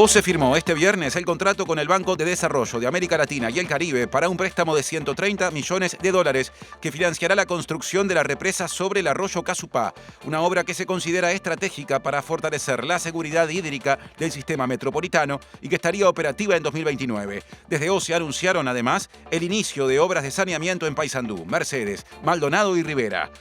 OCE firmó este viernes el contrato con el Banco de Desarrollo de América Latina y el Caribe para un préstamo de $130 millones que financiará la construcción de la represa sobre el arroyo Casupá, una obra que se considera estratégica para fortalecer la seguridad hídrica del sistema metropolitano y que estaría operativa en 2029. Desde OCE anunciaron además el inicio de obras de saneamiento en Paysandú, Mercedes, Maldonado y Rivera.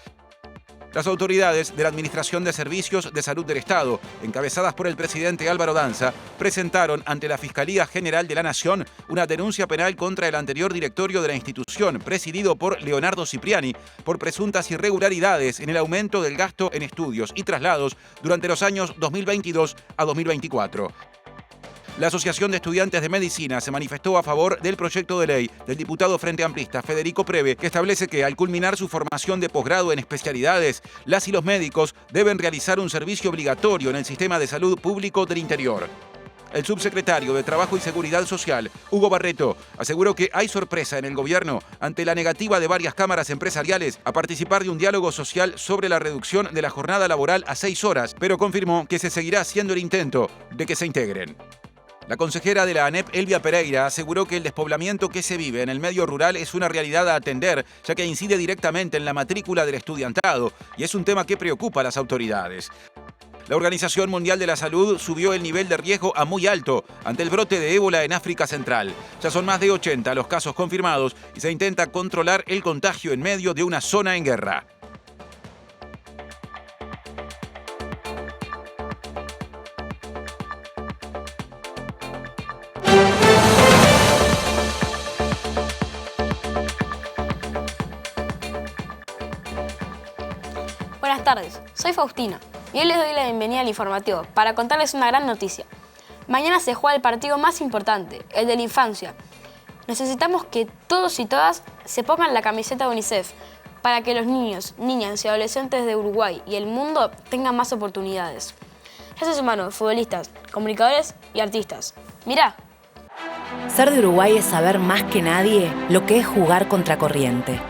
Las autoridades de la Administración de Servicios de Salud del Estado, encabezadas por el presidente Álvaro Danza, presentaron ante la Fiscalía General de la Nación una denuncia penal contra el anterior directorio de la institución, presidido por Leonardo Cipriani, por presuntas irregularidades en el aumento del gasto en estudios y traslados durante los años 2022 a 2024. La Asociación de Estudiantes de Medicina se manifestó a favor del proyecto de ley del diputado Frente Amplista Federico Preve, que establece que al culminar su formación de posgrado en especialidades, las y los médicos deben realizar un servicio obligatorio en el sistema de salud público del interior. El subsecretario de Trabajo y Seguridad Social, Hugo Barreto, aseguró que hay sorpresa en el gobierno ante la negativa de varias cámaras empresariales a participar de un diálogo social sobre la reducción de la jornada laboral a 6 horas, pero confirmó que se seguirá haciendo el intento de que se integren. La consejera de la ANEP, Elvia Pereira, aseguró que el despoblamiento que se vive en el medio rural es una realidad a atender, ya que incide directamente en la matrícula del estudiantado y es un tema que preocupa a las autoridades. La Organización Mundial de la Salud subió el nivel de riesgo a muy alto ante el brote de ébola en África Central. Ya son más de 80 los casos confirmados y se intenta controlar el contagio en medio de una zona en guerra. Buenas tardes, soy Faustina y hoy les doy la bienvenida al informativo para contarles una gran noticia. Mañana se juega el partido más importante, el de la infancia. Necesitamos que todos y todas se pongan la camiseta de UNICEF para que los niños, niñas y adolescentes de Uruguay y el mundo tengan más oportunidades. Ya se sumaron futbolistas, comunicadores y artistas. Mirá. Ser de Uruguay es saber más que nadie lo que es jugar contracorriente.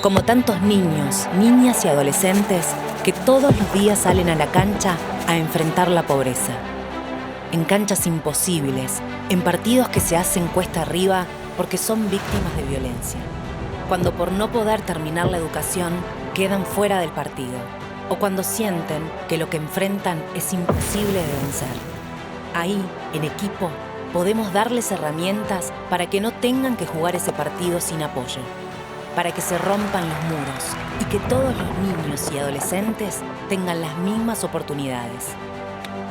Como tantos niños, niñas y adolescentes que todos los días salen a la cancha a enfrentar la pobreza. En canchas imposibles, en partidos que se hacen cuesta arriba porque son víctimas de violencia. Cuando por no poder terminar la educación quedan fuera del partido. O cuando sienten que lo que enfrentan es imposible de vencer. Ahí, en equipo, podemos darles herramientas para que no tengan que jugar ese partido sin apoyo. Para que se rompan los muros y que todos los niños y adolescentes tengan las mismas oportunidades.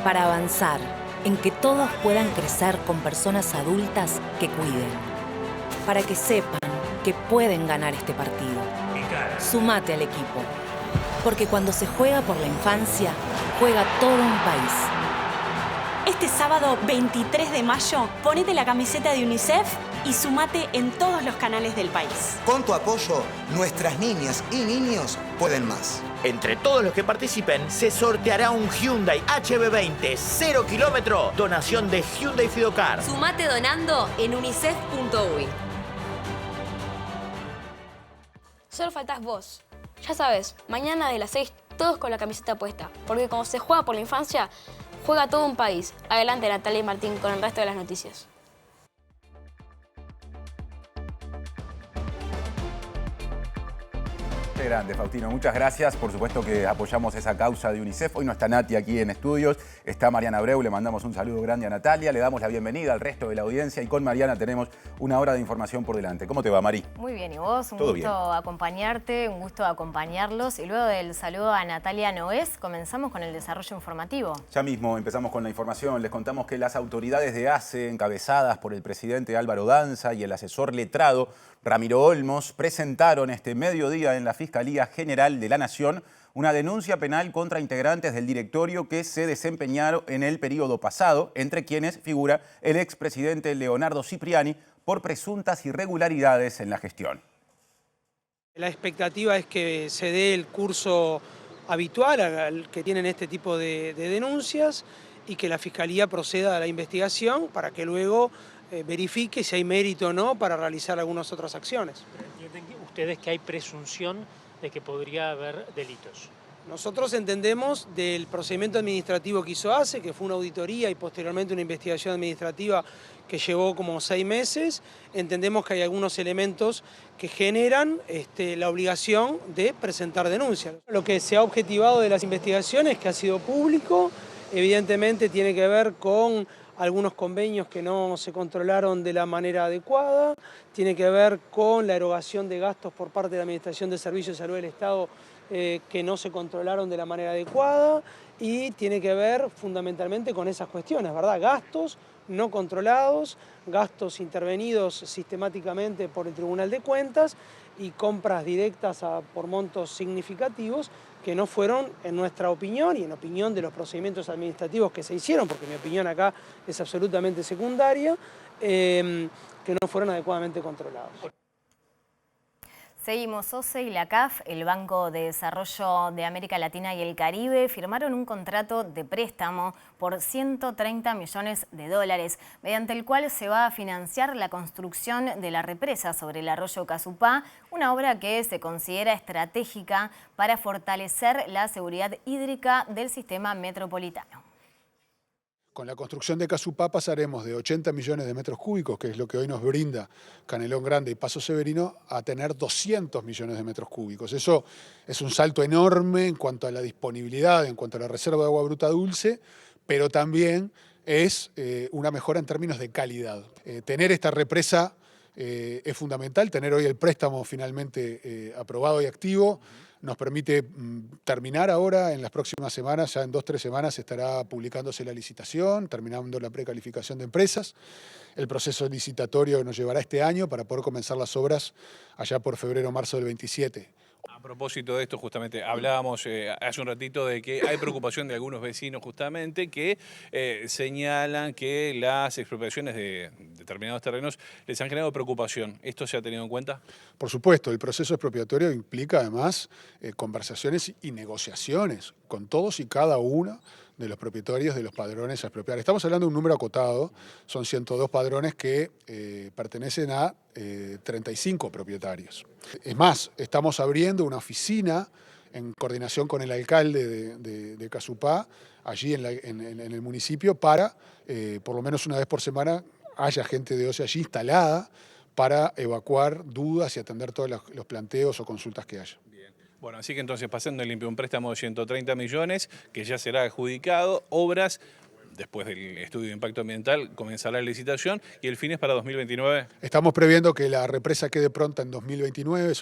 Para avanzar en que todos puedan crecer con personas adultas que cuiden. Para que sepan que pueden ganar este partido. Sumate al equipo, porque cuando se juega por la infancia, juega todo un país. Este sábado 23 de mayo, ponete la camiseta de UNICEF y sumate en todos los canales del país. Con tu apoyo, nuestras niñas y niños pueden más. Entre todos los que participen, se sorteará un Hyundai HB20 0 kilómetro, donación de Hyundai Fidocar. Sumate donando en unicef.uy. Solo faltás vos. Ya sabes, mañana de las 6 todos con la camiseta puesta, porque como se juega por la infancia, juega todo un país. Adelante, Natalia y Martín, con el resto de las noticias. Qué grande, Faustino. Muchas gracias. Por supuesto que apoyamos esa causa de UNICEF. Hoy no está Nati aquí en estudios, está Mariana Abreu. Le mandamos un saludo grande a Natalia. Le damos la bienvenida al resto de la audiencia y con Mariana tenemos una hora de información por delante. ¿Cómo te va, Mari? Muy bien, ¿y vos? Un Todo gusto bien. acompañarte, un gusto acompañarlos. Y luego del saludo a Natalia Noés, comenzamos con el desarrollo informativo. Ya mismo empezamos con la información. Les contamos que las autoridades de ACE, encabezadas por el presidente Álvaro Danza y el asesor letrado Ramiro Olmos, presentaron este mediodía en la Fiscalía General de la Nación una denuncia penal contra integrantes del directorio que se desempeñaron en el periodo pasado, entre quienes figura el expresidente Leonardo Cipriani, por presuntas irregularidades en la gestión. La expectativa es que se dé el curso habitual al que tienen este tipo de denuncias y que la Fiscalía proceda a la investigación para que luego verifique si hay mérito o no para realizar algunas otras acciones. ¿Entienden ustedes que hay presunción de que podría haber delitos? Nosotros entendemos del procedimiento administrativo que hizo ACE, que fue una auditoría y posteriormente una investigación administrativa que llevó como 6 meses, entendemos que hay algunos elementos que generan la obligación de presentar denuncias. Lo que se ha objetivado de las investigaciones, que ha sido público, evidentemente tiene que ver con algunos convenios que no se controlaron de la manera adecuada, tiene que ver con la erogación de gastos por parte de la Administración de Servicios de Salud del Estado que no se controlaron de la manera adecuada y tiene que ver fundamentalmente con esas cuestiones, ¿verdad? Gastos no controlados, gastos intervenidos sistemáticamente por el Tribunal de Cuentas y compras directas por montos significativos que no fueron, en nuestra opinión y en opinión de los procedimientos administrativos que se hicieron, porque mi opinión acá es absolutamente secundaria, que no fueron adecuadamente controlados. Seguimos. OCE y la CAF, el Banco de Desarrollo de América Latina y el Caribe, firmaron un contrato de préstamo por 130 millones de dólares, mediante el cual se va a financiar la construcción de la represa sobre el arroyo Casupá, una obra que se considera estratégica para fortalecer la seguridad hídrica del sistema metropolitano. Con la construcción de Casupá pasaremos de 80 millones de metros cúbicos, que es lo que hoy nos brinda Canelón Grande y Paso Severino, a tener 200 millones de metros cúbicos. Eso es un salto enorme en cuanto a la disponibilidad, en cuanto a la reserva de agua bruta dulce, pero también es una mejora en términos de calidad. Tener esta represa es fundamental, tener hoy el préstamo finalmente aprobado y activo, nos permite terminar ahora en las próximas semanas, ya en 2 o 3 semanas estará publicándose la licitación, terminando la precalificación de empresas. El proceso licitatorio nos llevará este año para poder comenzar las obras allá por febrero o marzo del 27. A propósito de esto, justamente hablábamos hace un ratito de que hay preocupación de algunos vecinos justamente que señalan que las expropiaciones de determinados terrenos les han generado preocupación. ¿Esto se ha tenido en cuenta? Por supuesto, el proceso expropiatorio implica además conversaciones y negociaciones con todos y cada uno de los propietarios de los padrones a expropiar. Estamos hablando de un número acotado, son 102 padrones que pertenecen a 35 propietarios. Es más, estamos abriendo una oficina en coordinación con el alcalde de Casupá, allí en el municipio, para, por lo menos una vez por semana, haya gente de OCE allí instalada para evacuar dudas y atender todos los planteos o consultas que haya. Bueno, así que entonces pasando en limpio un préstamo de 130 millones que ya será adjudicado, obras, después del estudio de impacto ambiental, comenzará la licitación y el fin es para 2029. Estamos previendo que la represa quede pronta en 2029,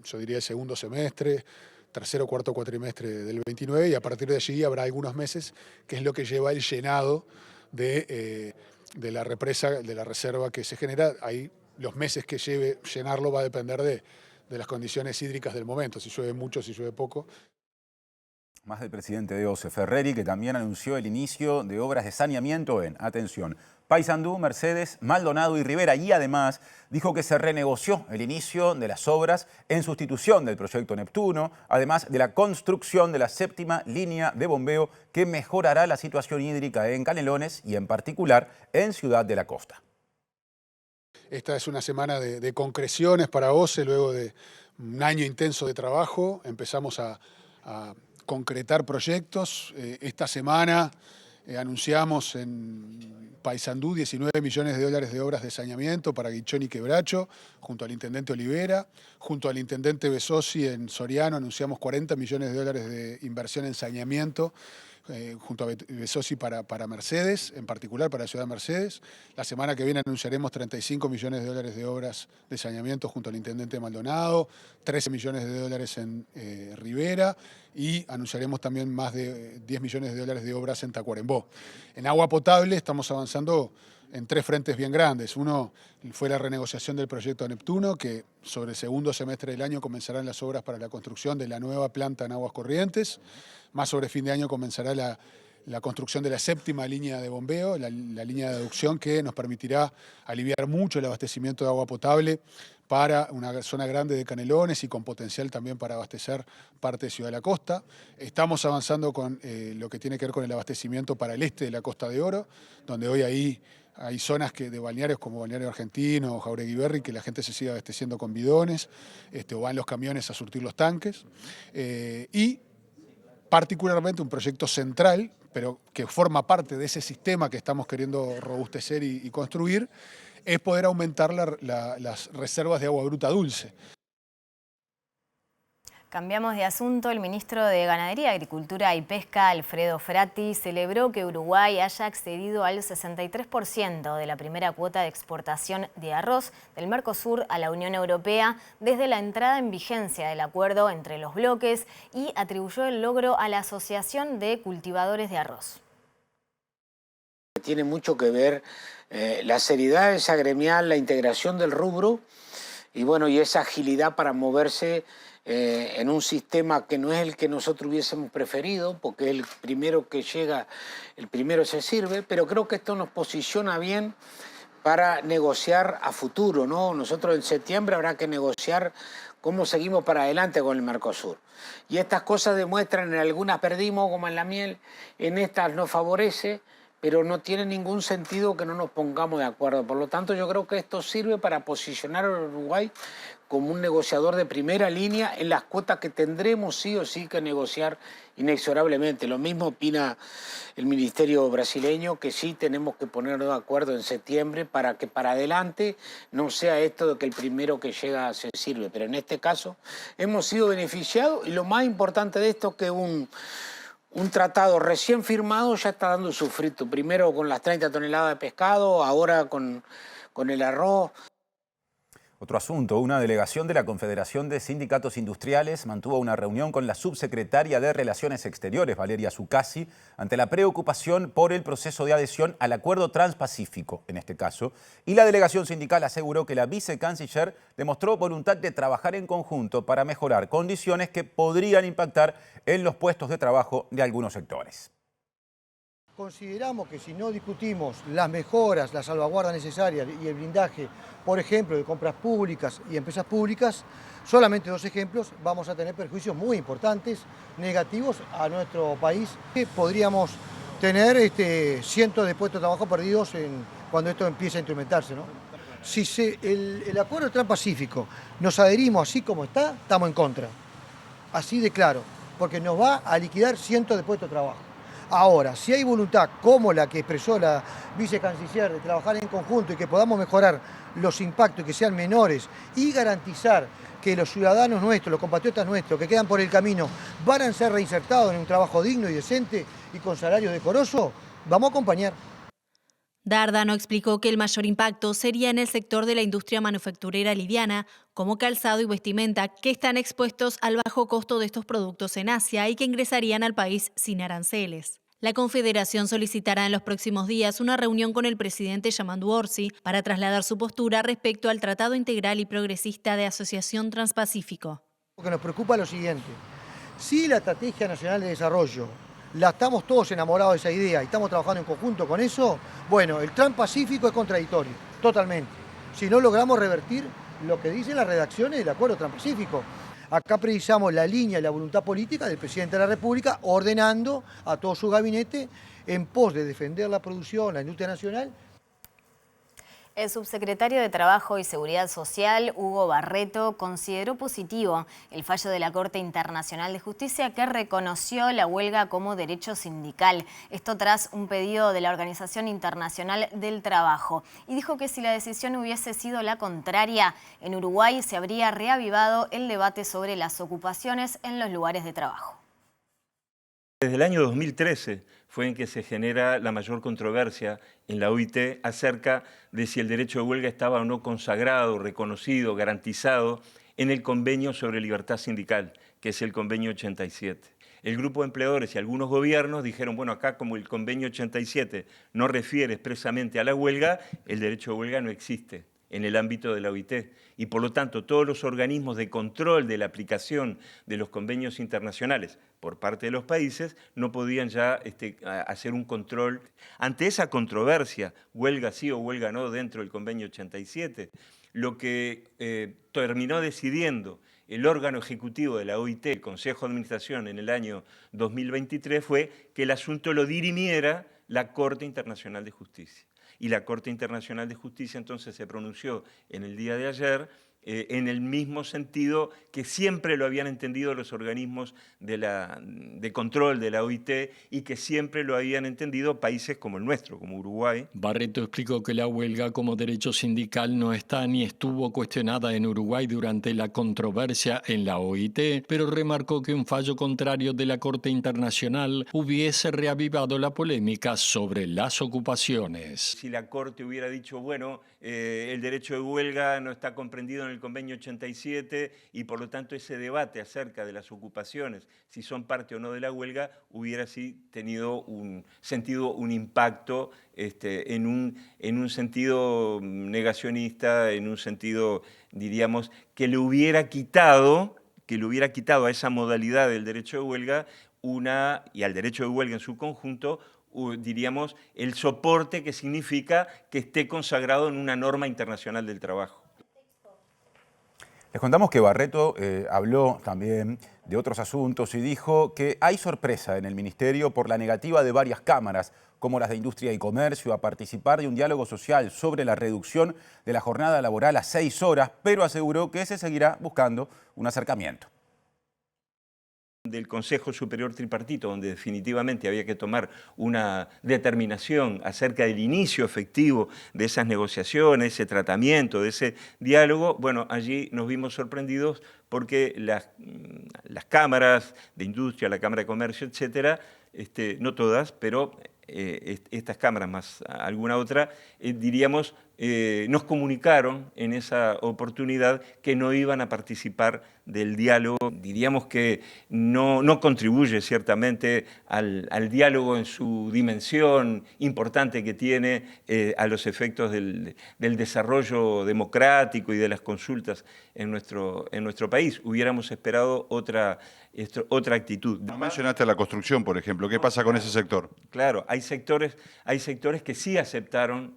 yo diría el segundo semestre, tercero o cuarto cuatrimestre del 29, y a partir de allí habrá algunos meses, que es lo que lleva el llenado de la represa, de la reserva que se genera. Ahí los meses que lleve llenarlo va a depender de las condiciones hídricas del momento, si llueve mucho, si llueve poco. Más del presidente de OCE, Ferreri, que también anunció el inicio de obras de saneamiento en, atención, Paysandú, Mercedes, Maldonado y Rivera, y además dijo que se renegoció el inicio de las obras en sustitución del proyecto Neptuno, además de la construcción de la 7ª línea de bombeo que mejorará la situación hídrica en Canelones y en particular en Ciudad de la Costa. Esta es una semana de concreciones para OCE, luego de un año intenso de trabajo. Empezamos a concretar proyectos. Esta semana anunciamos en Paysandú 19 millones de dólares de obras de saneamiento para Guichón y Quebracho, junto al intendente Olivera. Junto al intendente Besosi en Soriano anunciamos 40 millones de dólares de inversión en saneamiento, junto a Besosi para Mercedes, en particular para la ciudad de Mercedes. La semana que viene anunciaremos 35 millones de dólares de obras de saneamiento junto al intendente Maldonado, 13 millones de dólares en Rivera, y anunciaremos también más de 10 millones de dólares de obras en Tacuarembó. En agua potable estamos avanzando en 3 frentes bien grandes. Uno fue la renegociación del proyecto Neptuno, que sobre el segundo semestre del año comenzarán las obras para la construcción de la nueva planta en aguas corrientes. Más sobre fin de año comenzará la construcción de la 7ª línea de bombeo, la línea de aducción, que nos permitirá aliviar mucho el abastecimiento de agua potable para una zona grande de Canelones y con potencial también para abastecer parte de Ciudad de la Costa. Estamos avanzando con lo que tiene que ver con el abastecimiento para el este de la Costa de Oro, donde hoy hay zonas de balnearios como Balneario Argentino o Jauregui Berri, que la gente se sigue abasteciendo con bidones, o van los camiones a surtir los tanques. Y particularmente un proyecto central, pero que forma parte de ese sistema que estamos queriendo robustecer y construir, es poder aumentar las reservas de agua bruta dulce. Cambiamos de asunto. El ministro de Ganadería, Agricultura y Pesca, Alfredo Frati, celebró que Uruguay haya accedido al 63% de la primera cuota de exportación de arroz del Mercosur a la Unión Europea desde la entrada en vigencia del acuerdo entre los bloques y atribuyó el logro a la Asociación de Cultivadores de Arroz. Tiene mucho que ver la seriedad esa gremial, la integración del rubro y bueno, y esa agilidad para moverse en un sistema que no es el que nosotros hubiésemos preferido, porque es el primero que llega, el primero se sirve, pero creo que esto nos posiciona bien para negociar a futuro, ¿no? Nosotros en septiembre habrá que negociar cómo seguimos para adelante con el Mercosur. Y estas cosas demuestran, en algunas perdimos, como en la miel, en estas nos favorece, pero no tiene ningún sentido que no nos pongamos de acuerdo. Por lo tanto, yo creo que esto sirve para posicionar a Uruguay como un negociador de primera línea en las cuotas que tendremos sí o sí que negociar inexorablemente. Lo mismo opina el Ministerio brasileño, que sí tenemos que ponernos de acuerdo en septiembre para que para adelante no sea esto de que el primero que llega se sirve. Pero en este caso hemos sido beneficiados y lo más importante de esto es que un tratado recién firmado ya está dando su fruto. Primero con las 30 toneladas de pescado, ahora con el arroz. Otro asunto, una delegación de la Confederación de Sindicatos Industriales mantuvo una reunión con la subsecretaria de Relaciones Exteriores, Valeria Zuccasi, ante la preocupación por el proceso de adhesión al Acuerdo Transpacífico, en este caso, y la delegación sindical aseguró que la vicecanciller demostró voluntad de trabajar en conjunto para mejorar condiciones que podrían impactar en los puestos de trabajo de algunos sectores. Consideramos que si no discutimos las mejoras, las salvaguardas necesarias y el blindaje, por ejemplo, de compras públicas y empresas públicas, solamente dos ejemplos, vamos a tener perjuicios muy importantes, negativos a nuestro país. Podríamos tener cientos de puestos de trabajo perdidos cuando esto empiece a implementarse, ¿no? Si el acuerdo transpacífico nos adherimos así como está, estamos en contra. Así de claro, porque nos va a liquidar cientos de puestos de trabajo. Ahora, si hay voluntad como la que expresó la vicecanciller de trabajar en conjunto y que podamos mejorar los impactos, que sean menores y garantizar que los ciudadanos nuestros, los compatriotas nuestros que quedan por el camino van a ser reinsertados en un trabajo digno y decente y con salarios decorosos, vamos a acompañar. Dardano explicó que el mayor impacto sería en el sector de la industria manufacturera liviana, como calzado y vestimenta, que están expuestos al bajo costo de estos productos en Asia y que ingresarían al país sin aranceles. La Confederación solicitará en los próximos días una reunión con el presidente Yamandu Orsi para trasladar su postura respecto al Tratado Integral y Progresista de Asociación Transpacífico. Lo que nos preocupa es lo siguiente: si la Estrategia Nacional de Desarrollo estamos todos enamorados de esa idea y estamos trabajando en conjunto con eso, bueno, el Transpacífico es contradictorio, totalmente. Si no logramos revertir lo que dicen las redacciones del Acuerdo Transpacífico. Acá precisamos la línea y la voluntad política del presidente de la República ordenando a todo su gabinete en pos de defender la producción, la industria nacional. El subsecretario de Trabajo y Seguridad Social, Hugo Barreto, consideró positivo el fallo de la Corte Internacional de Justicia que reconoció la huelga como derecho sindical. Esto tras un pedido de la Organización Internacional del Trabajo. Y dijo que si la decisión hubiese sido la contraria, en Uruguay se habría reavivado el debate sobre las ocupaciones en los lugares de trabajo. Desde el año 2013 fue en que se genera la mayor controversia en la OIT acerca de si el derecho de huelga estaba o no consagrado, reconocido, garantizado en el Convenio sobre Libertad Sindical, que es el Convenio 87. El grupo de empleadores y algunos gobiernos dijeron, bueno, acá como el Convenio 87 no refiere expresamente a la huelga, el derecho de huelga no existe en el ámbito de la OIT. Y por lo tanto, todos los organismos de control de la aplicación de los convenios internacionales por parte de los países no podían ya hacer un control. Ante esa controversia, huelga sí o huelga no dentro del convenio 87, lo que terminó decidiendo el órgano ejecutivo de la OIT, el Consejo de Administración, en el año 2023, fue que el asunto lo dirimiera la Corte Internacional de Justicia. Y la Corte Internacional de Justicia entonces se pronunció en el día de ayer en el mismo sentido que siempre lo habían entendido los organismos de control de la OIT y que siempre lo habían entendido países como el nuestro, como Uruguay. Barreto explicó que la huelga como derecho sindical no está ni estuvo cuestionada en Uruguay durante la controversia en la OIT, pero remarcó que un fallo contrario de la Corte Internacional hubiese reavivado la polémica sobre las ocupaciones. Si la Corte hubiera dicho, bueno, el derecho de huelga no está comprendido en el Convenio 87 y por lo tanto ese debate acerca de las ocupaciones, si son parte o no de la huelga, hubiera sí tenido un impacto en un sentido negacionista, en un sentido, diríamos, que le hubiera quitado a esa modalidad del derecho de huelga y al derecho de huelga en su conjunto, diríamos, el soporte que significa que esté consagrado en una norma internacional del trabajo. Les contamos que Barreto habló también de otros asuntos y dijo que hay sorpresa en el Ministerio por la negativa de varias cámaras, como las de Industria y Comercio, a participar de un diálogo social sobre la reducción de la jornada laboral a 6 horas, pero aseguró que se seguirá buscando un acercamiento. Del Consejo Superior Tripartito, donde definitivamente había que tomar una determinación acerca del inicio efectivo de esas negociaciones, ese tratamiento, de ese diálogo, bueno, allí nos vimos sorprendidos porque las cámaras de industria, la Cámara de Comercio, etcétera, no todas, pero estas cámaras más alguna otra, diríamos, nos comunicaron en esa oportunidad que no iban a participar del diálogo. Diríamos que no contribuye ciertamente al diálogo en su dimensión importante que tiene a los efectos del desarrollo democrático y de las consultas en nuestro país. Hubiéramos esperado otra actitud. No mencionaste la construcción, por ejemplo. ¿Qué pasa con ese sector? Claro, hay sectores que sí aceptaron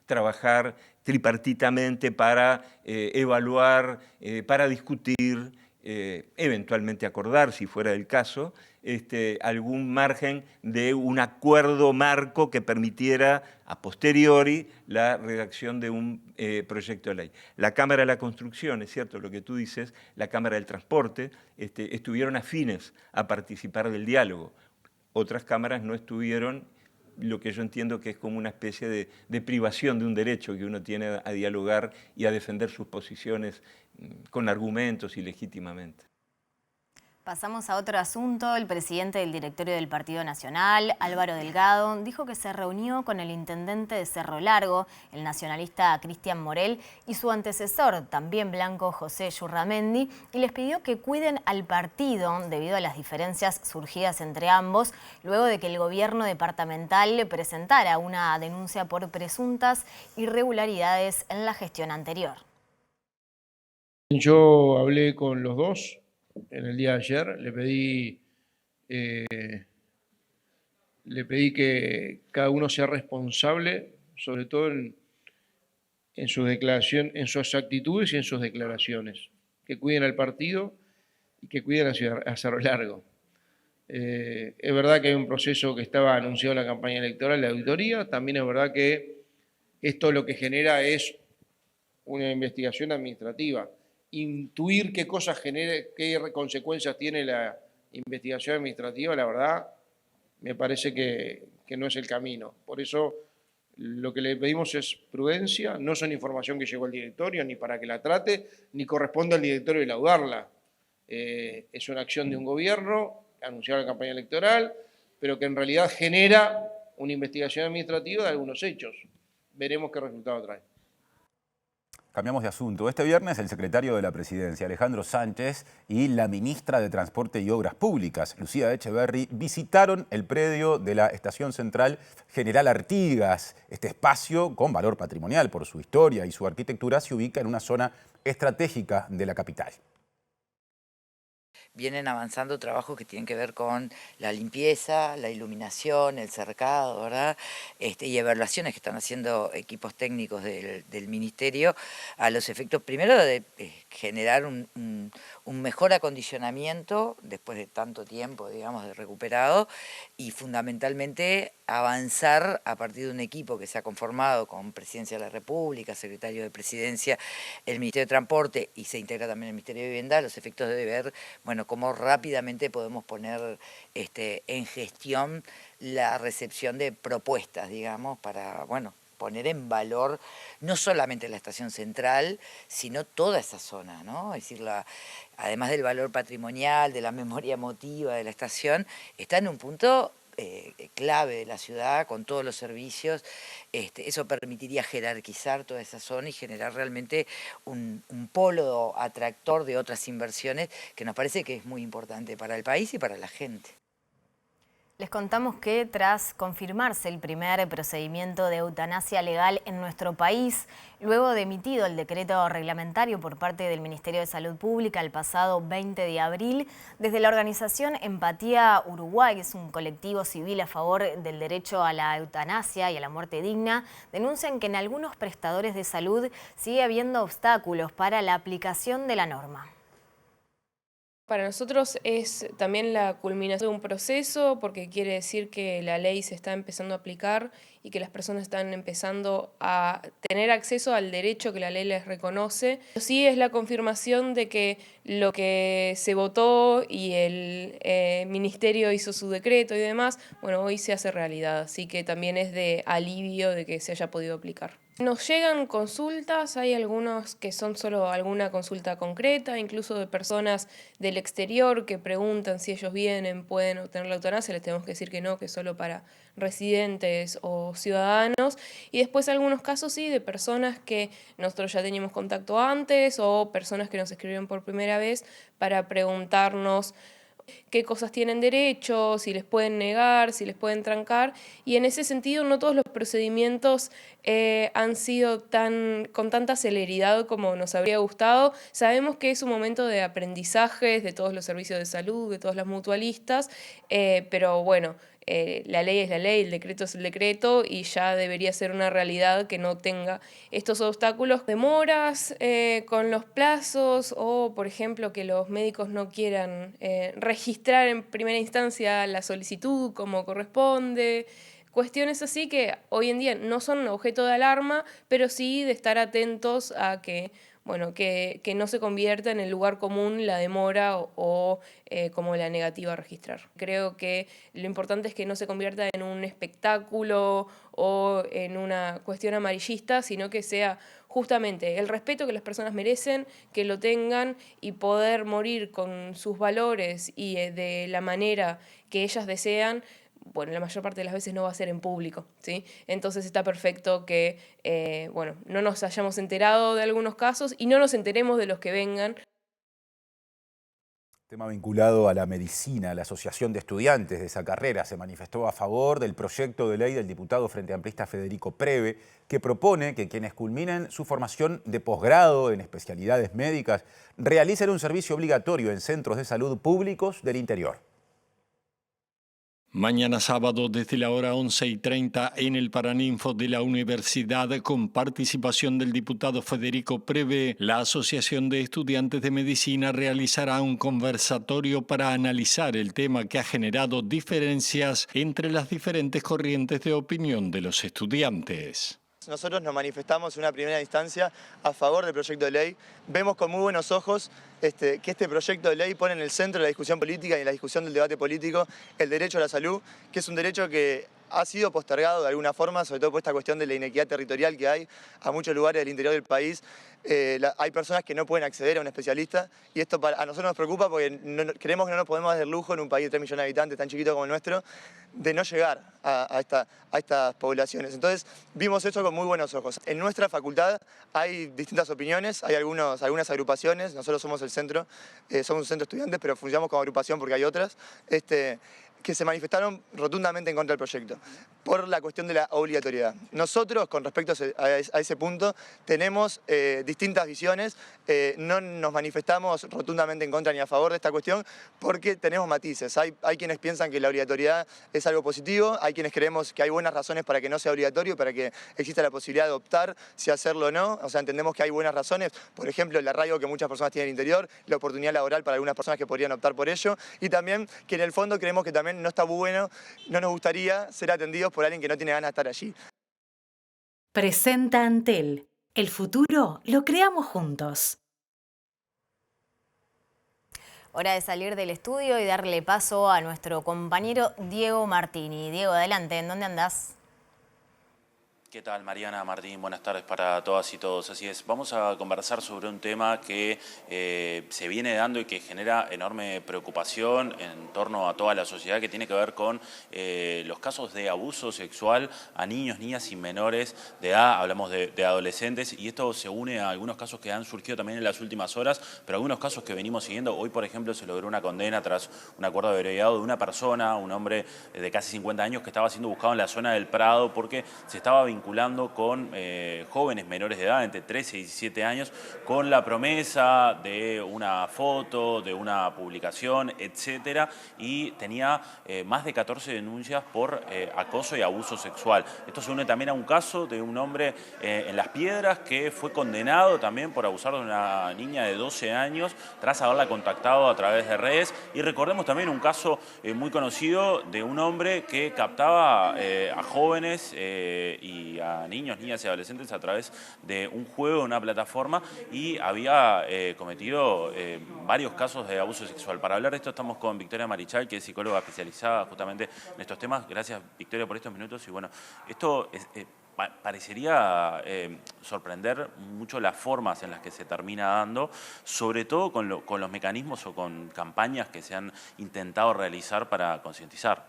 trabajar tripartitamente para evaluar, para discutir, eventualmente acordar, si fuera el caso, algún margen de un acuerdo marco que permitiera a posteriori la redacción de un proyecto de ley. La Cámara de la Construcción, es cierto lo que tú dices, la Cámara del Transporte, estuvieron afines a participar del diálogo. Otras cámaras no estuvieron, lo que yo entiendo que es como una especie de privación de un derecho que uno tiene a dialogar y a defender sus posiciones con argumentos y legítimamente. Pasamos a otro asunto. El presidente del directorio del Partido Nacional, Álvaro Delgado, dijo que se reunió con el intendente de Cerro Largo, el nacionalista Cristian Morel, y su antecesor, también blanco, José Yurramendi, y les pidió que cuiden al partido debido a las diferencias surgidas entre ambos, luego de que el gobierno departamental presentara una denuncia por presuntas irregularidades en la gestión anterior. Yo hablé con los dos en el día de ayer, le pedí que cada uno sea responsable, sobre todo en sus declaraciones, en sus actitudes y en sus declaraciones, que cuiden al partido y que cuiden a Cerro Largo. Es verdad que hay un proceso que estaba anunciado en la campaña electoral de auditoría, también es verdad que esto lo que genera es una investigación administrativa. Intuir qué cosas genera, qué consecuencias tiene la investigación administrativa, la verdad, me parece que no es el camino. Por eso lo que le pedimos es prudencia, no son información que llegó al directorio ni para que la trate, ni corresponde al directorio laudarla. Es una acción de un gobierno anunciada en la campaña electoral, pero que en realidad genera una investigación administrativa de algunos hechos. Veremos qué resultado trae. Cambiamos de asunto. Este viernes el secretario de la Presidencia, Alejandro Sánchez, y la ministra de Transporte y Obras Públicas, Lucía Echeverri, visitaron el predio de la Estación Central General Artigas. Este espacio, con valor patrimonial por su historia y su arquitectura, se ubica en una zona estratégica de la capital. Vienen avanzando trabajos que tienen que ver con la limpieza, la iluminación, el cercado, ¿verdad? Y evaluaciones que están haciendo equipos técnicos del Ministerio a los efectos, primero, de generar un un mejor acondicionamiento después de tanto tiempo, digamos, de recuperado, y fundamentalmente avanzar a partir de un equipo que se ha conformado con Presidencia de la República, Secretario de Presidencia, el Ministerio de Transporte, y se integra también el Ministerio de Vivienda, a los efectos de ver, bueno, cómo rápidamente podemos poner en gestión la recepción de propuestas, digamos, para, bueno, poner en valor no solamente la estación central, sino toda esa zona, ¿no? Es decir, además del valor patrimonial, de la memoria emotiva de la estación, está en un punto clave de la ciudad, con todos los servicios. Eso permitiría jerarquizar toda esa zona y generar realmente un polo atractor de otras inversiones que nos parece que es muy importante para el país y para la gente. Les contamos que tras confirmarse el primer procedimiento de eutanasia legal en nuestro país, luego de emitido el decreto reglamentario por parte del Ministerio de Salud Pública el pasado 20 de abril, desde la organización Empatía Uruguay, que es un colectivo civil a favor del derecho a la eutanasia y a la muerte digna, denuncian que en algunos prestadores de salud sigue habiendo obstáculos para la aplicación de la norma. Para nosotros es también la culminación de un proceso, porque quiere decir que la ley se está empezando a aplicar y que las personas están empezando a tener acceso al derecho que la ley les reconoce. Sí es la confirmación de que lo que se votó y el ministerio hizo su decreto y demás, bueno, hoy se hace realidad, así que también es de alivio de que se haya podido aplicar. Nos llegan consultas, hay algunos que son solo alguna consulta concreta, incluso de personas del exterior que preguntan si ellos vienen, pueden obtener la eutanasia, les tenemos que decir que no, que es solo para residentes o ciudadanos. Y después algunos casos sí, de personas que nosotros ya teníamos contacto antes o personas que nos escribieron por primera vez para preguntarnos qué cosas tienen derecho, si les pueden negar, si les pueden trancar, y en ese sentido no todos los procedimientos han sido con tanta celeridad como nos habría gustado. Sabemos que es un momento de aprendizajes de todos los servicios de salud, de todas las mutualistas, pero bueno, la ley es la ley, el decreto es el decreto y ya debería ser una realidad que no tenga estos obstáculos, demoras con los plazos o, por ejemplo, que los médicos no quieran registrar en primera instancia la solicitud como corresponde. Cuestiones así que hoy en día no son objeto de alarma, pero sí de estar atentos a que, bueno, que no se convierta en el lugar común la demora o como la negativa a registrar. Creo que lo importante es que no se convierta en un espectáculo o en una cuestión amarillista, sino que sea justamente el respeto que las personas merecen, que lo tengan y poder morir con sus valores y de la manera que ellas desean. Bueno, la mayor parte de las veces no va a ser en público, ¿sí? Entonces está perfecto que bueno, no nos hayamos enterado de algunos casos y no nos enteremos de los que vengan. Tema vinculado a la medicina. La Asociación de Estudiantes de esa carrera se manifestó a favor del proyecto de ley del diputado Frente Amplista Federico Preve, que propone que quienes culminen su formación de posgrado en especialidades médicas realicen un servicio obligatorio en centros de salud públicos del interior. Mañana sábado desde la hora 11:30 en el Paraninfo de la Universidad, con participación del diputado Federico Preve, la Asociación de Estudiantes de Medicina realizará un conversatorio para analizar el tema que ha generado diferencias entre las diferentes corrientes de opinión de los estudiantes. Nosotros nos manifestamos en una primera instancia a favor del proyecto de ley. Vemos con muy buenos ojos que este proyecto de ley pone en el centro de la discusión política y en la discusión del debate político el derecho a la salud, que es un derecho que ha sido postergado de alguna forma, sobre todo por esta cuestión de la inequidad territorial que hay a muchos lugares del interior del país. Hay personas que no pueden acceder a un especialista y esto a nosotros nos preocupa porque creemos que no nos podemos dar el lujo en un país de 3 millones de habitantes tan chiquito como el nuestro de no llegar a estas poblaciones. Entonces vimos esto con muy buenos ojos. En nuestra facultad hay distintas opiniones, hay algunas agrupaciones, nosotros somos el centro, somos un centro de estudiantes, pero funcionamos como agrupación porque hay otras. que se manifestaron rotundamente en contra del proyecto, por la cuestión de la obligatoriedad. Nosotros, con respecto a ese punto, tenemos distintas visiones, no nos manifestamos rotundamente en contra ni a favor de esta cuestión, porque tenemos matices. Hay quienes piensan que la obligatoriedad es algo positivo, hay quienes creemos que hay buenas razones para que no sea obligatorio, para que exista la posibilidad de optar si hacerlo o no. O sea, entendemos que hay buenas razones, por ejemplo, el arraigo que muchas personas tienen en el interior, la oportunidad laboral para algunas personas que podrían optar por ello, y también que en el fondo creemos que también no está bueno, no nos gustaría ser atendidos por alguien que no tiene ganas de estar allí. Presenta Antel. El futuro lo creamos juntos. Hora de salir del estudio y darle paso a nuestro compañero Diego Martini. Diego, adelante, ¿en dónde andás? ¿Qué tal, Mariana, Martín? Buenas tardes para todas y todos. Así es, vamos a conversar sobre un tema que se viene dando y que genera enorme preocupación en torno a toda la sociedad, que tiene que ver con los casos de abuso sexual a niños, niñas y menores de edad. Hablamos de adolescentes, y esto se une a algunos casos que han surgido también en las últimas horas, pero algunos casos que venimos siguiendo. Hoy, por ejemplo, se logró una condena tras un acuerdo de abreviado de una persona, un hombre de casi 50 años, que estaba siendo buscado en la zona del Prado porque se estaba vinculando con jóvenes menores de edad, entre 13 y 17 años, con la promesa de una foto, de una publicación, etcétera, y tenía más de 14 denuncias por acoso y abuso sexual. Esto se une también a un caso de un hombre en Las Piedras que fue condenado también por abusar de una niña de 12 años tras haberla contactado a través de redes. Y recordemos también un caso muy conocido de un hombre que captaba a jóvenes y a niños, niñas y adolescentes a través de un juego, una plataforma, y había cometido varios casos de abuso sexual. Para hablar de esto estamos con Victoria Marichal, que es psicóloga especializada justamente en estos temas. Gracias, Victoria, por estos minutos. Y bueno, esto parecería sorprender mucho las formas en las que se termina dando, sobre todo con los mecanismos o con campañas que se han intentado realizar para concientizar.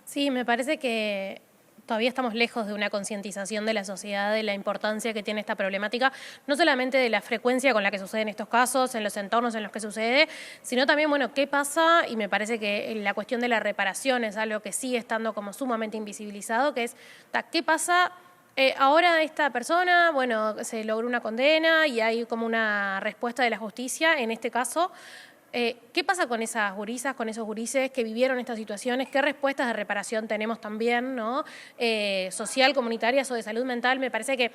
Sí, me parece que todavía estamos lejos de una concientización de la sociedad de la importancia que tiene esta problemática, no solamente de la frecuencia con la que suceden estos casos, en los entornos en los que sucede, sino también, bueno, qué pasa, y me parece que la cuestión de la reparación es algo que sigue estando como sumamente invisibilizado, que es, ¿qué pasa? Ahora esta persona, bueno, se logró una condena y hay como una respuesta de la justicia, en este caso. ¿Qué pasa con esas gurisas, con esos gurises que vivieron estas situaciones? ¿Qué respuestas de reparación tenemos también, ¿no? Social, comunitarias o de salud mental? Me parece que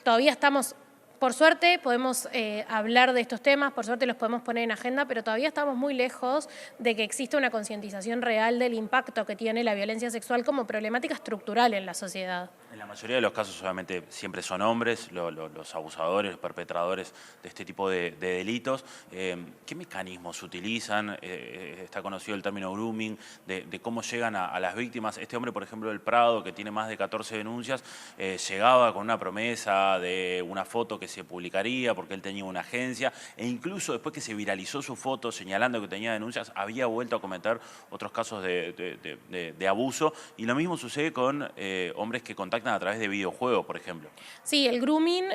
todavía estamos, por suerte podemos hablar de estos temas, por suerte los podemos poner en agenda, pero todavía estamos muy lejos de que exista una concientización real del impacto que tiene la violencia sexual como problemática estructural en la sociedad. En la mayoría de los casos, obviamente, siempre son hombres los abusadores, los perpetradores de este tipo de delitos. ¿Qué mecanismos utilizan? Está conocido el término grooming, de cómo llegan a las víctimas. Este hombre, por ejemplo, del Prado, que tiene más de 14 denuncias, llegaba con una promesa de una foto que se publicaría porque él tenía una agencia, e incluso después que se viralizó su foto señalando que tenía denuncias, había vuelto a cometer otros casos de abuso. Y lo mismo sucede con hombres que contactan a través de videojuegos, por ejemplo. Sí, el grooming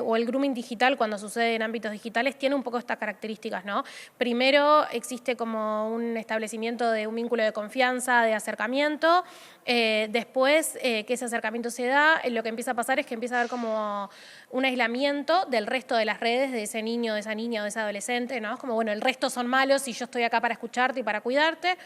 o el grooming digital, cuando sucede en ámbitos digitales, tiene un poco estas características, ¿no? Primero, existe como un establecimiento de un vínculo de confianza, de acercamiento. Después que ese acercamiento se da, lo que empieza a pasar es que empieza a haber como un aislamiento del resto de las redes de ese niño, de esa niña o de ese adolescente, ¿no? Es como, bueno, el resto son malos y yo estoy acá para escucharte y para cuidarte.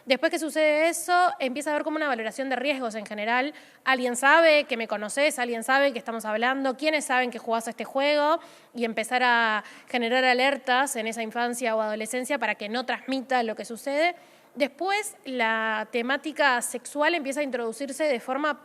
Después que sucede eso, empieza a haber como una valoración de riesgos en general. Alguien sabe que me conoces, alguien sabe que estamos hablando, quiénes saben que jugás a este juego, y empezar a generar alertas en esa infancia o adolescencia para que no transmita lo que sucede. Después, la temática sexual empieza a introducirse de forma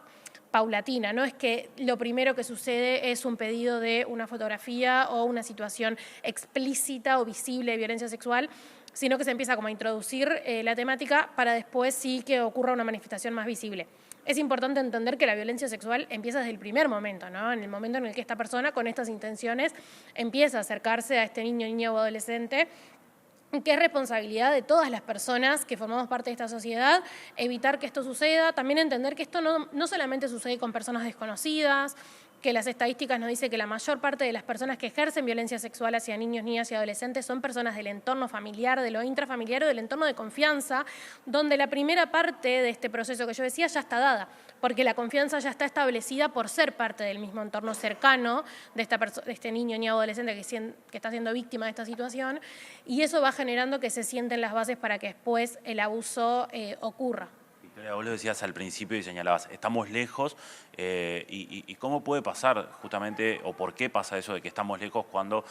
paulatina, no es que lo primero que sucede es un pedido de una fotografía o una situación explícita o visible de violencia sexual, sino que se empieza como a introducir la temática para después sí que ocurra una manifestación más visible. Es importante entender que la violencia sexual empieza desde el primer momento, ¿no? En el momento en el que esta persona con estas intenciones empieza a acercarse a este niño, niña o adolescente, que es responsabilidad de todas las personas que formamos parte de esta sociedad evitar que esto suceda. También entender que esto no solamente sucede con personas desconocidas, que las estadísticas nos dicen que la mayor parte de las personas que ejercen violencia sexual hacia niños, niñas y adolescentes son personas del entorno familiar, de lo intrafamiliar o del entorno de confianza, donde la primera parte de este proceso que yo decía ya está dada, porque la confianza ya está establecida por ser parte del mismo entorno cercano de este niño, niña o adolescente que está siendo víctima de esta situación, y eso va generando que se sienten las bases para que después el abuso ocurra. Victoria, vos lo decías al principio y señalabas, estamos lejos, y cómo puede pasar justamente, o por qué pasa eso de que estamos lejos cuando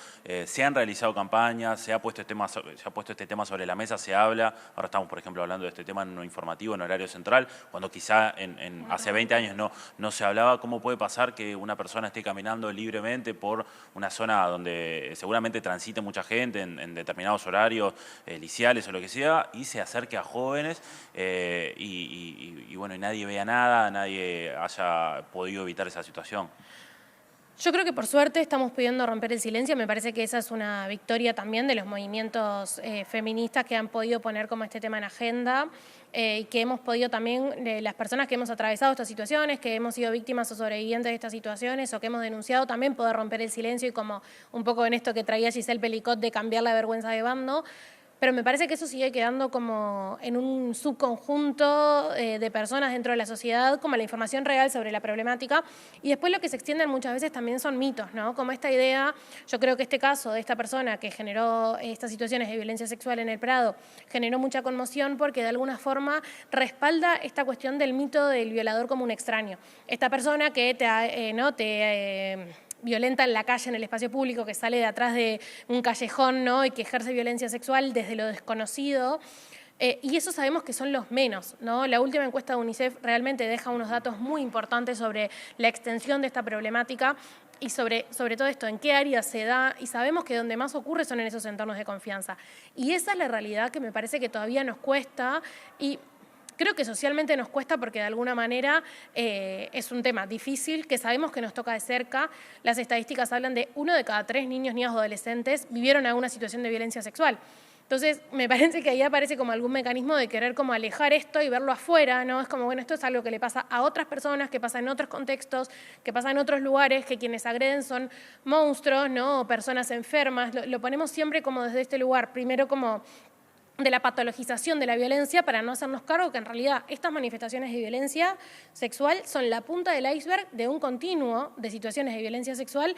se han realizado campañas, se ha puesto este tema sobre la mesa, se habla, ahora estamos por ejemplo hablando de este tema en un informativo, en horario central, cuando quizá hace 20 años no se hablaba. ¿Cómo puede pasar que una persona esté caminando libremente por una zona donde seguramente transite mucha gente en determinados horarios liciales o lo que sea, y se acerque a jóvenes y bueno, y nadie vea nada, nadie haya podido evitar esa situación? Yo creo que por suerte estamos pudiendo romper el silencio. Me parece que esa es una victoria también de los movimientos feministas que han podido poner como este tema en agenda y que hemos podido también, las personas que hemos atravesado estas situaciones, que hemos sido víctimas o sobrevivientes de estas situaciones o que hemos denunciado, también poder romper el silencio y como un poco en esto que traía Giselle Pelicot de cambiar la vergüenza de bando. Pero me parece que eso sigue quedando como en un subconjunto de personas dentro de la sociedad, como la información real sobre la problemática. Y después lo que se extienden muchas veces también son mitos, ¿no? Como esta idea, yo creo que este caso de esta persona que generó estas situaciones de violencia sexual en el Prado generó mucha conmoción porque de alguna forma respalda esta cuestión del mito del violador como un extraño. Esta persona que violenta en la calle, en el espacio público, que sale de atrás de un callejón, ¿no? Y que ejerce violencia sexual desde lo desconocido. Y eso sabemos que son los menos, ¿no? La última encuesta de UNICEF realmente deja unos datos muy importantes sobre la extensión de esta problemática y sobre todo esto, en qué áreas se da, y sabemos que donde más ocurre son en esos entornos de confianza. Y esa es la realidad que me parece que todavía nos cuesta, y creo que socialmente nos cuesta porque de alguna manera es un tema difícil, que sabemos que nos toca de cerca. Las estadísticas hablan de 1 de cada 3 niños, niñas o adolescentes vivieron alguna situación de violencia sexual. Entonces, me parece que ahí aparece como algún mecanismo de querer como alejar esto y verlo afuera, ¿no? Es como, bueno, esto es algo que le pasa a otras personas, que pasa en otros contextos, que pasa en otros lugares, que quienes agreden son monstruos, ¿no? O personas enfermas. Lo ponemos siempre como desde este lugar, primero como de la patologización de la violencia para no hacernos cargo que en realidad estas manifestaciones de violencia sexual son la punta del iceberg de un continuo de situaciones de violencia sexual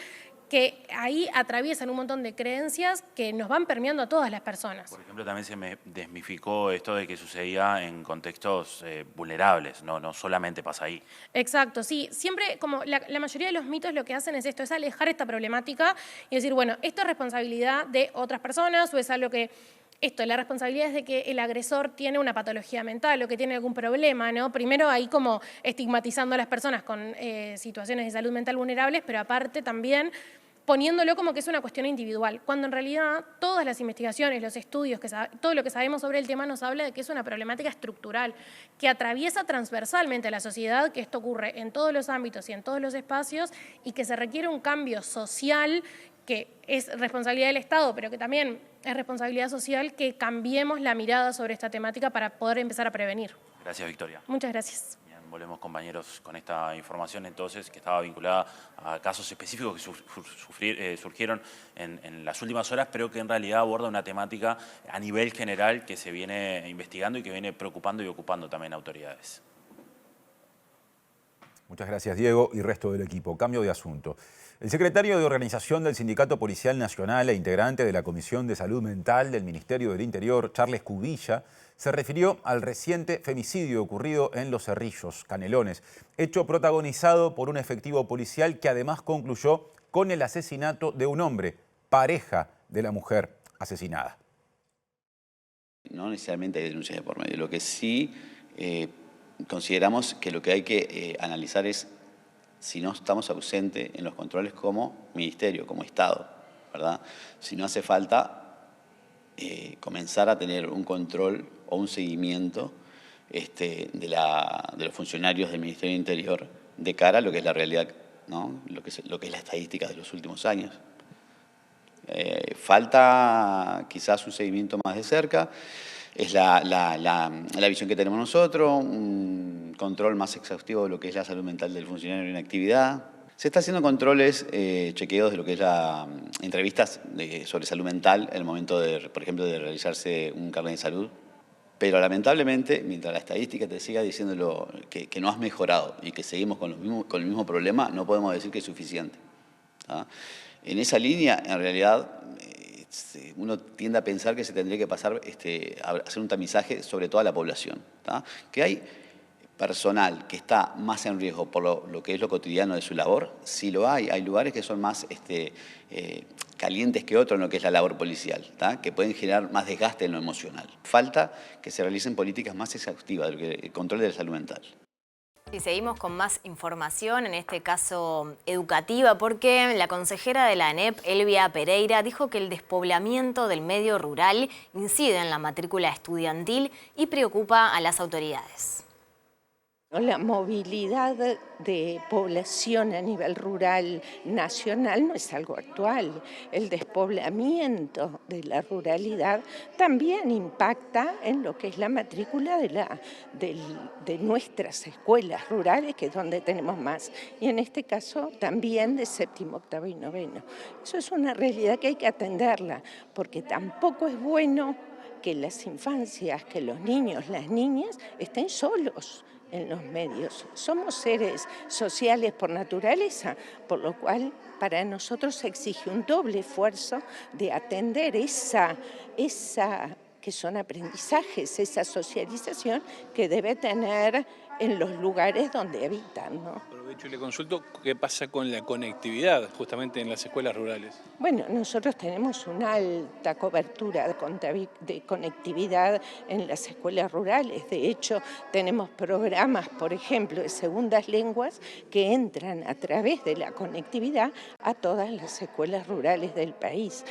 que ahí atraviesan un montón de creencias que nos van permeando a todas las personas. Por ejemplo, también se me desmificó esto de que sucedía en contextos vulnerables, no solamente pasa ahí. Exacto, sí. Siempre, como la mayoría de los mitos lo que hacen es esto, es alejar esta problemática y decir, bueno, esto es responsabilidad de otras personas o es algo que... la responsabilidad es de que el agresor tiene una patología mental o que tiene algún problema, ¿no? Primero ahí como estigmatizando a las personas con situaciones de salud mental vulnerables, pero aparte también poniéndolo como que es una cuestión individual, cuando en realidad todas las investigaciones, los estudios, todo lo que sabemos sobre el tema nos habla de que es una problemática estructural, que atraviesa transversalmente a la sociedad, que esto ocurre en todos los ámbitos y en todos los espacios y que se requiere un cambio social que es responsabilidad del Estado, pero que también es responsabilidad social que cambiemos la mirada sobre esta temática para poder empezar a prevenir. Gracias, Victoria. Muchas gracias. Bien, volvemos, compañeros, con esta información entonces que estaba vinculada a casos específicos que surgieron en las últimas horas, pero que en realidad aborda una temática a nivel general que se viene investigando y que viene preocupando y ocupando también a autoridades. Muchas gracias, Diego, y resto del equipo. Cambio de asunto. El secretario de Organización del Sindicato Policial Nacional e integrante de la Comisión de Salud Mental del Ministerio del Interior, Charles Cubilla, se refirió al reciente femicidio ocurrido en Los Cerrillos, Canelones, hecho protagonizado por un efectivo policial que además concluyó con el asesinato de un hombre, pareja de la mujer asesinada. No necesariamente hay denuncias de por medio. Lo que sí consideramos que lo que hay que analizar es si no estamos ausentes en los controles como ministerio, como Estado, ¿verdad? Si no hace falta comenzar a tener un control o un seguimiento de los funcionarios del Ministerio del Interior de cara a lo que es la realidad, ¿no? Lo que es la estadística de los últimos años. Falta quizás un seguimiento más de cerca, es la visión que tenemos nosotros, un control más exhaustivo de lo que es la salud mental del funcionario en actividad. Se está haciendo controles, chequeos de lo que es entrevistas sobre salud mental en el momento, por ejemplo, de realizarse un carnet de salud. Pero lamentablemente, mientras la estadística te siga diciendo que no has mejorado y que seguimos con el mismo problema, no podemos decir que es suficiente. ¿Ah? En esa línea, en realidad, uno tiende a pensar que se tendría que pasar a hacer un tamizaje sobre toda la población. ¿Ah? Que hay personal que está más en riesgo por lo que es lo cotidiano de su labor, sí lo hay. Hay lugares que son más calientes que otros en lo que es la labor policial, ¿tá? Que pueden generar más desgaste en lo emocional. Falta que se realicen políticas más exhaustivas del control de la salud mental. Y seguimos con más información, en este caso educativa, porque la consejera de la ANEP, Elvia Pereira, dijo que el despoblamiento del medio rural incide en la matrícula estudiantil y preocupa a las autoridades. La movilidad de población a nivel rural nacional no es algo actual. El despoblamiento de la ruralidad también impacta en lo que es la matrícula de nuestras escuelas rurales, que es donde tenemos más. Y en este caso también de séptimo, octavo y noveno. Eso es una realidad que hay que atenderla, porque tampoco es bueno que las infancias, que los niños, las niñas estén solos en los medios. Somos seres sociales por naturaleza, por lo cual para nosotros se exige un doble esfuerzo de atender esa que son aprendizajes, esa socialización que debe tener en los lugares donde habitan, ¿no? Aprovecho y le consulto qué pasa con la conectividad justamente en las escuelas rurales. Bueno, nosotros tenemos una alta cobertura de conectividad en las escuelas rurales. De hecho, tenemos programas, por ejemplo, de segundas lenguas que entran a través de la conectividad a todas las escuelas rurales del país.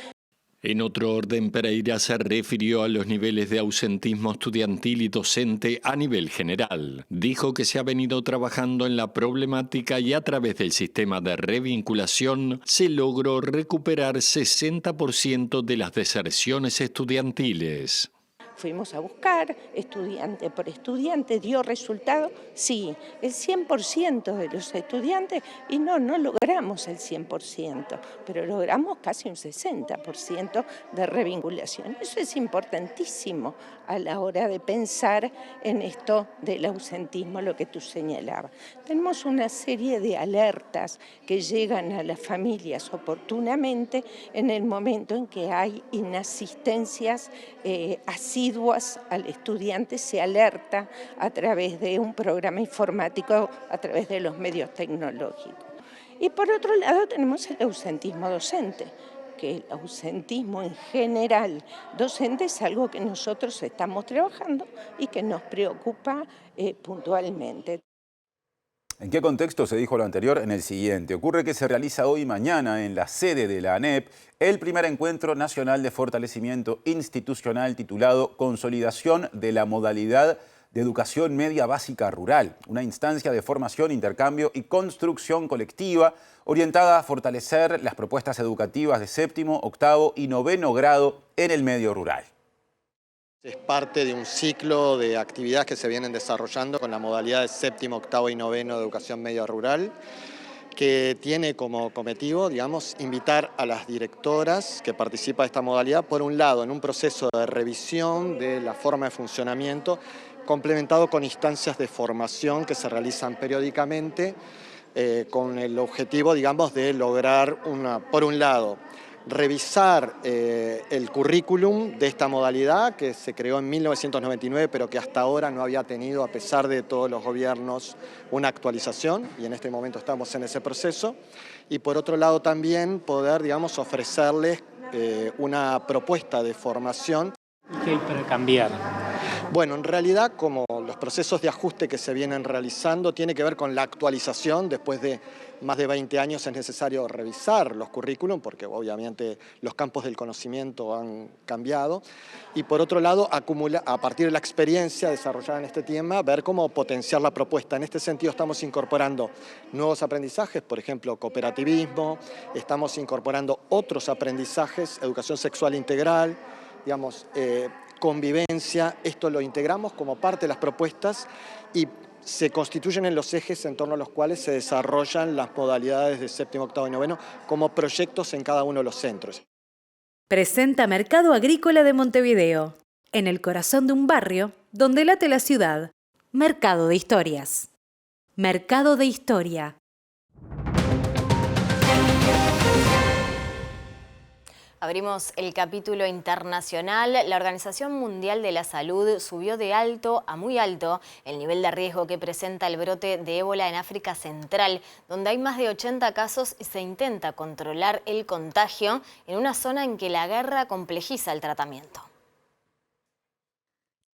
En otro orden, Pereira se refirió a los niveles de ausentismo estudiantil y docente a nivel general. Dijo que se ha venido trabajando en la problemática y a través del sistema de revinculación se logró recuperar 60% de las deserciones estudiantiles. Fuimos a buscar estudiante por estudiante, dio resultado, sí, el 100% de los estudiantes, y no logramos el 100%, pero logramos casi un 60% de revinculación. Eso es importantísimo a la hora de pensar en esto del ausentismo, lo que tú señalabas. Tenemos una serie de alertas que llegan a las familias oportunamente en el momento en que hay inasistencias asiduas al estudiante, se alerta a través de un programa informático, a través de los medios tecnológicos. Y por otro lado tenemos el ausentismo docente, que el ausentismo en general docente es algo que nosotros estamos trabajando y que nos preocupa puntualmente. ¿En qué contexto se dijo lo anterior? En el siguiente. Ocurre que se realiza hoy y mañana en la sede de la ANEP el primer encuentro nacional de fortalecimiento institucional titulado Consolidación de la modalidad de educación media básica rural, una instancia de formación, intercambio y construcción colectiva orientada a fortalecer las propuestas educativas de séptimo, octavo y noveno grado en el medio rural. Es parte de un ciclo de actividades que se vienen desarrollando con la modalidad de séptimo, octavo y noveno de educación media rural, que tiene como cometivo, digamos, invitar a las directoras que participan de esta modalidad, por un lado, en un proceso de revisión de la forma de funcionamiento, complementado con instancias de formación que se realizan periódicamente, con el objetivo, digamos, de lograr, por un lado, revisar el currículum de esta modalidad que se creó en 1999 pero que hasta ahora no había tenido, a pesar de todos los gobiernos, una actualización, y en este momento estamos en ese proceso. Y por otro lado también poder, digamos, ofrecerles una propuesta de formación. ¿Qué hay para cambiar? Bueno, en realidad, como los procesos de ajuste que se vienen realizando tiene que ver con la actualización. Después de más de 20 años es necesario revisar los currículum porque obviamente los campos del conocimiento han cambiado. Y por otro lado, a partir de la experiencia desarrollada en este tema, ver cómo potenciar la propuesta. En este sentido estamos incorporando nuevos aprendizajes, por ejemplo, cooperativismo, estamos incorporando otros aprendizajes, educación sexual integral, digamos, convivencia. Esto lo integramos como parte de las propuestas y se constituyen en los ejes en torno a los cuales se desarrollan las modalidades de séptimo, octavo y noveno como proyectos en cada uno de los centros. Presenta Mercado Agrícola de Montevideo, en el corazón de un barrio donde late la ciudad. Mercado de Historias. Mercado de Historia. Abrimos el capítulo internacional. La Organización Mundial de la Salud subió de alto a muy alto el nivel de riesgo que presenta el brote de ébola en África Central, donde hay más de 80 casos y se intenta controlar el contagio en una zona en que la guerra complejiza el tratamiento.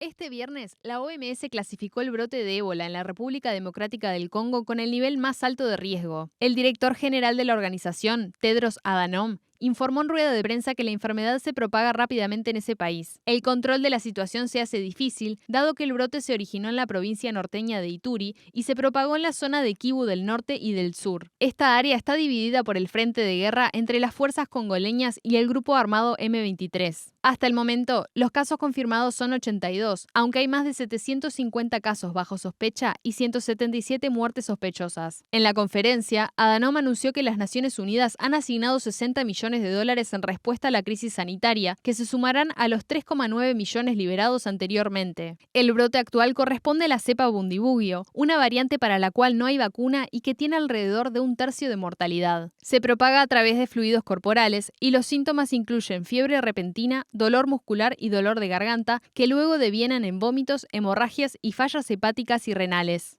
Este viernes, la OMS clasificó el brote de ébola en la República Democrática del Congo con el nivel más alto de riesgo. El director general de la organización, Tedros Adhanom, informó en rueda de prensa que la enfermedad se propaga rápidamente en ese país. El control de la situación se hace difícil, dado que el brote se originó en la provincia norteña de Ituri y se propagó en la zona de Kivu del norte y del sur. Esta área está dividida por el frente de guerra entre las fuerzas congoleñas y el grupo armado M23. Hasta el momento, los casos confirmados son 82, aunque hay más de 750 casos bajo sospecha y 177 muertes sospechosas. En la conferencia, Adhanom anunció que las Naciones Unidas han asignado 60 millones de dólares en respuesta a la crisis sanitaria, que se sumarán a los 3,9 millones liberados anteriormente. El brote actual corresponde a la cepa Bundibugyo, una variante para la cual no hay vacuna y que tiene alrededor de 1/3 de mortalidad. Se propaga a través de fluidos corporales y los síntomas incluyen fiebre repentina, dolor muscular y dolor de garganta, que luego devienen en vómitos, hemorragias y fallas hepáticas y renales.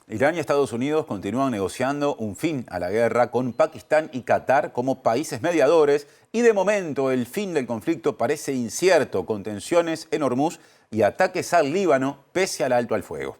Irán y Estados Unidos continúan negociando un fin a la guerra con Pakistán y Qatar como países mediadores y de momento el fin del conflicto parece incierto, con tensiones en Hormuz y ataques al Líbano pese al alto al fuego.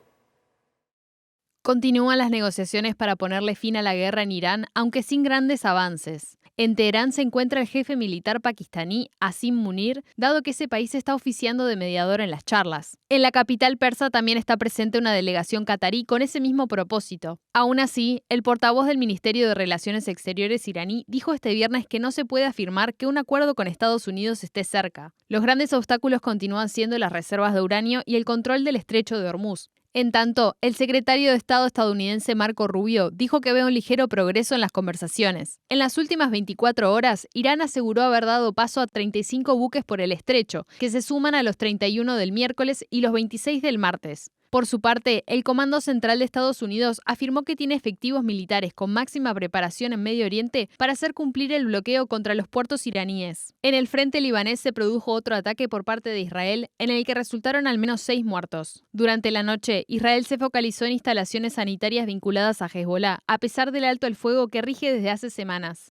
Continúan las negociaciones para ponerle fin a la guerra en Irán, aunque sin grandes avances. En Teherán se encuentra el jefe militar pakistaní, Asim Munir, dado que ese país está oficiando de mediador en las charlas. En la capital persa también está presente una delegación catarí con ese mismo propósito. Aún así, el portavoz del Ministerio de Relaciones Exteriores iraní dijo este viernes que no se puede afirmar que un acuerdo con Estados Unidos esté cerca. Los grandes obstáculos continúan siendo las reservas de uranio y el control del estrecho de Hormuz. En tanto, el secretario de Estado estadounidense Marco Rubio dijo que ve un ligero progreso en las conversaciones. En las últimas 24 horas, Irán aseguró haber dado paso a 35 buques por el estrecho, que se suman a los 31 del miércoles y los 26 del martes. Por su parte, el Comando Central de Estados Unidos afirmó que tiene efectivos militares con máxima preparación en Medio Oriente para hacer cumplir el bloqueo contra los puertos iraníes. En el frente libanés se produjo otro ataque por parte de Israel, en el que resultaron al menos 6 muertos. Durante la noche, Israel se focalizó en instalaciones sanitarias vinculadas a Hezbolá, a pesar del alto el fuego que rige desde hace semanas.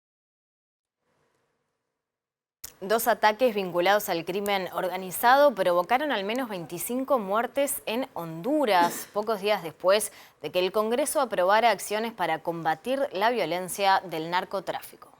2 ataques vinculados al crimen organizado provocaron al menos 25 muertes en Honduras, pocos días después de que el Congreso aprobara acciones para combatir la violencia del narcotráfico.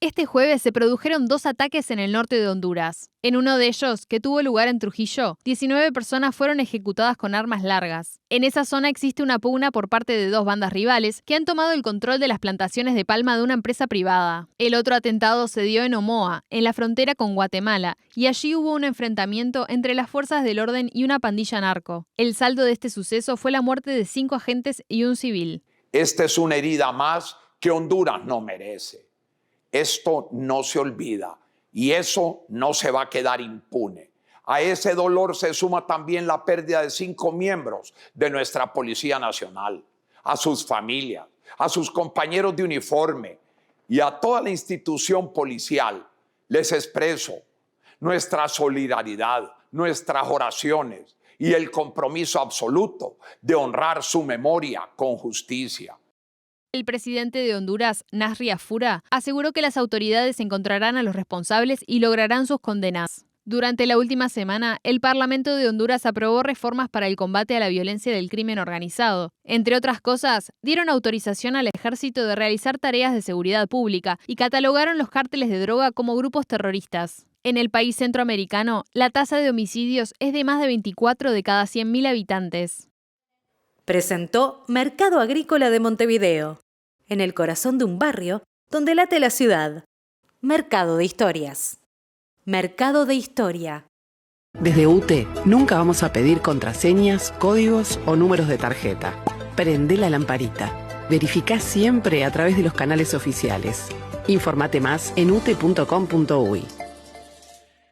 Este jueves se produjeron 2 ataques en el norte de Honduras. En uno de ellos, que tuvo lugar en Trujillo, 19 personas fueron ejecutadas con armas largas. En esa zona existe una pugna por parte de 2 bandas rivales que han tomado el control de las plantaciones de palma de una empresa privada. El otro atentado se dio en Omoa, en la frontera con Guatemala, y allí hubo un enfrentamiento entre las fuerzas del orden y una pandilla narco. El saldo de este suceso fue la muerte de 5 agentes y un civil. Esta es una herida más que Honduras no merece. Esto no se olvida y eso no se va a quedar impune. A ese dolor se suma también la pérdida de 5 miembros de nuestra Policía Nacional, a sus familias, a sus compañeros de uniforme y a toda la institución policial. Les expreso nuestra solidaridad, nuestras oraciones y el compromiso absoluto de honrar su memoria con justicia. El presidente de Honduras, Nasri Afura, aseguró que las autoridades encontrarán a los responsables y lograrán sus condenas. Durante la última semana, el Parlamento de Honduras aprobó reformas para el combate a la violencia del crimen organizado. Entre otras cosas, dieron autorización al ejército de realizar tareas de seguridad pública y catalogaron los cárteles de droga como grupos terroristas. En el país centroamericano, la tasa de homicidios es de más de 24 de cada 100.000 habitantes. Presentó Mercado Agrícola de Montevideo, en el corazón de un barrio donde late la ciudad. Mercado de Historias. Mercado de Historia. Desde UTE nunca vamos a pedir contraseñas, códigos o números de tarjeta. Prende la lamparita. Verificá siempre a través de los canales oficiales. Infórmate más en ute.com.uy.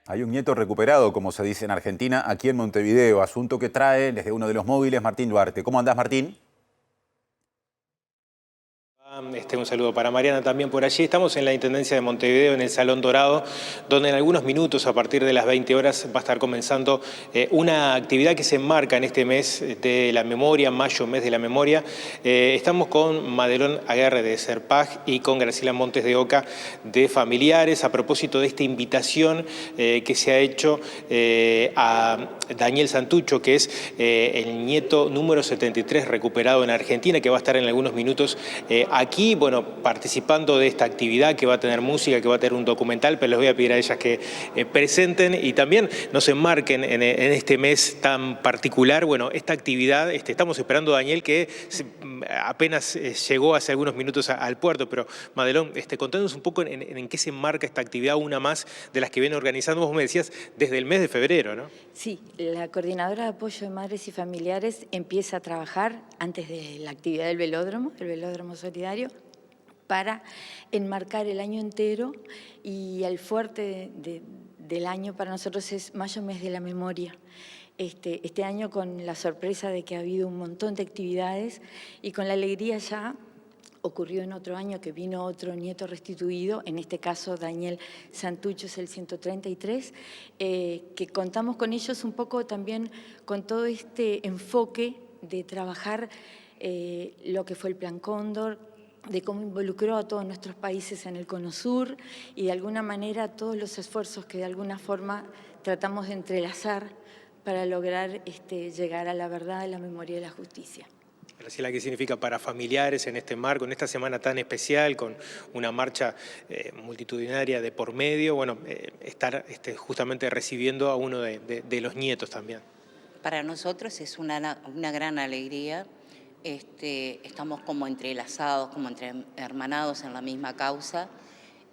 Hay un nieto recuperado, como se dice en Argentina, aquí en Montevideo. Asunto que trae desde uno de los móviles Martín Duarte. ¿Cómo andás, Martín? Un saludo para Mariana también por allí. Estamos en la Intendencia de Montevideo, en el Salón Dorado, donde en algunos minutos, a partir de las 20 horas, va a estar comenzando una actividad que se enmarca en este mes de la memoria, mayo, mes de la memoria. Estamos con Madelón Aguerre de Serpaj y con Graciela Montes de Oca de Familiares, a propósito de esta invitación que se ha hecho a Daniel Santucho, que es el nieto número 73 recuperado en Argentina, que va a estar en algunos minutos aquí, bueno, participando de esta actividad que va a tener música, que va a tener un documental, pero les voy a pedir a ellas que presenten y también nos enmarquen en este mes tan particular. Bueno, esta actividad, estamos esperando a Daniel, que apenas llegó hace algunos minutos al puerto, pero Madelón, contándonos un poco en qué se enmarca esta actividad, una más de las que viene organizando, vos me decías, desde el mes de febrero, ¿no? Sí, la Coordinadora de Apoyo de Madres y Familiares empieza a trabajar antes de la actividad del velódromo, el velódromo solidario, para enmarcar el año entero, y el fuerte del año para nosotros es mayo, mes de la memoria. Este año con la sorpresa de que ha habido un montón de actividades y con la alegría ya ocurrió en otro año que vino otro nieto restituido, en este caso Daniel Santucho es el 133, que contamos con ellos un poco también con todo este enfoque de trabajar lo que fue el Plan Cóndor, de cómo involucró a todos nuestros países en el Cono Sur y de alguna manera todos los esfuerzos que de alguna forma tratamos de entrelazar para lograr llegar a la verdad, a la memoria y la justicia. Graciela, ¿qué significa para familiares en este marco, en esta semana tan especial, con una marcha multitudinaria de por medio, bueno, estar justamente recibiendo a uno de los nietos también? Para nosotros es una gran alegría. Estamos como entrelazados, como hermanados en la misma causa.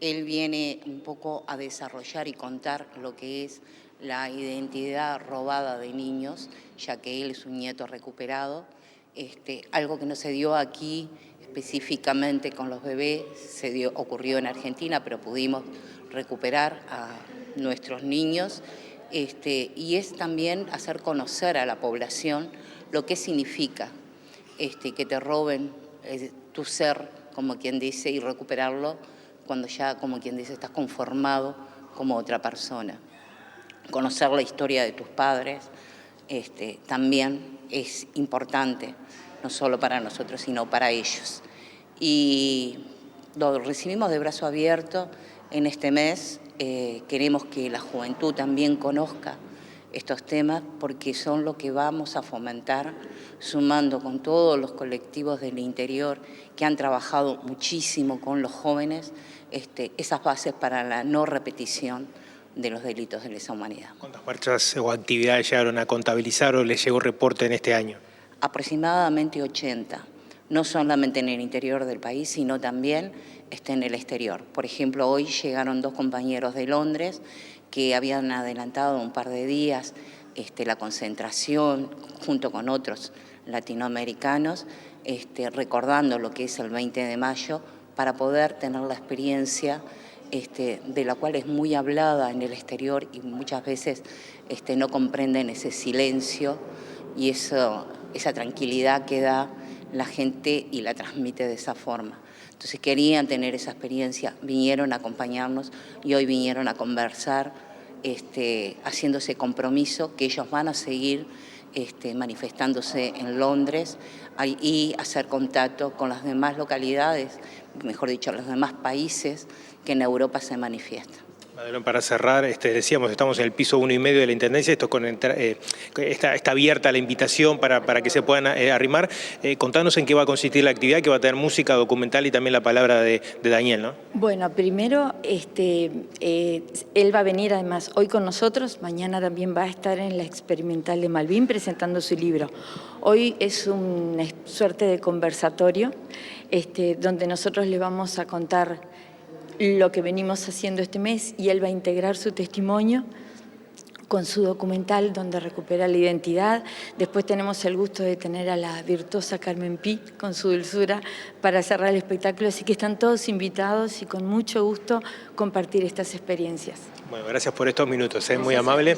Él viene un poco a desarrollar y contar lo que es la identidad robada de niños, ya que él es un nieto recuperado. Algo que no se dio aquí específicamente con los bebés, ocurrió en Argentina, pero pudimos recuperar a nuestros niños. Y es también hacer conocer a la población lo que significa que te roben tu ser, como quien dice, y recuperarlo cuando ya, como quien dice, estás conformado como otra persona. Conocer la historia de tus padres también es importante, no solo para nosotros, sino para ellos. Y lo recibimos de brazo abierto en este mes. Queremos que la juventud también conozca estos temas porque son lo que vamos a fomentar, sumando con todos los colectivos del interior que han trabajado muchísimo con los jóvenes, esas bases para la no repetición de los delitos de lesa humanidad. ¿Cuántas marchas o actividades llegaron a contabilizar o les llegó reporte en este año? Aproximadamente 80, no solamente en el interior del país, sino también en el exterior. Por ejemplo, hoy llegaron 2 compañeros de Londres que habían adelantado un par de días la concentración junto con otros latinoamericanos, recordando lo que es el 20 de mayo, para poder tener la experiencia de la cual es muy hablada en el exterior y muchas veces no comprenden ese silencio y esa tranquilidad que da la gente y la transmite de esa forma. Entonces querían tener esa experiencia, vinieron a acompañarnos y hoy vinieron a conversar, haciendo ese compromiso que ellos van a seguir manifestándose en Londres y hacer contacto con las demás localidades, mejor dicho, los demás países que en Europa se manifiestan. Madelón, para cerrar, decíamos, estamos en el piso 1,5 de la Intendencia, esto está abierta la invitación para que se puedan arrimar. Contanos en qué va a consistir la actividad, que va a tener música, documental y también la palabra de Daniel, ¿no? Bueno, primero, él va a venir además hoy con nosotros, mañana también va a estar en la Experimental de Malvin presentando su libro. Hoy es una suerte de conversatorio, donde nosotros le vamos a contar lo que venimos haciendo este mes y él va a integrar su testimonio con su documental donde recupera la identidad. Después tenemos el gusto de tener a la virtuosa Carmen Pi con su dulzura para cerrar el espectáculo, así que están todos invitados y con mucho gusto compartir estas experiencias. Bueno, gracias por estos minutos, es muy amable.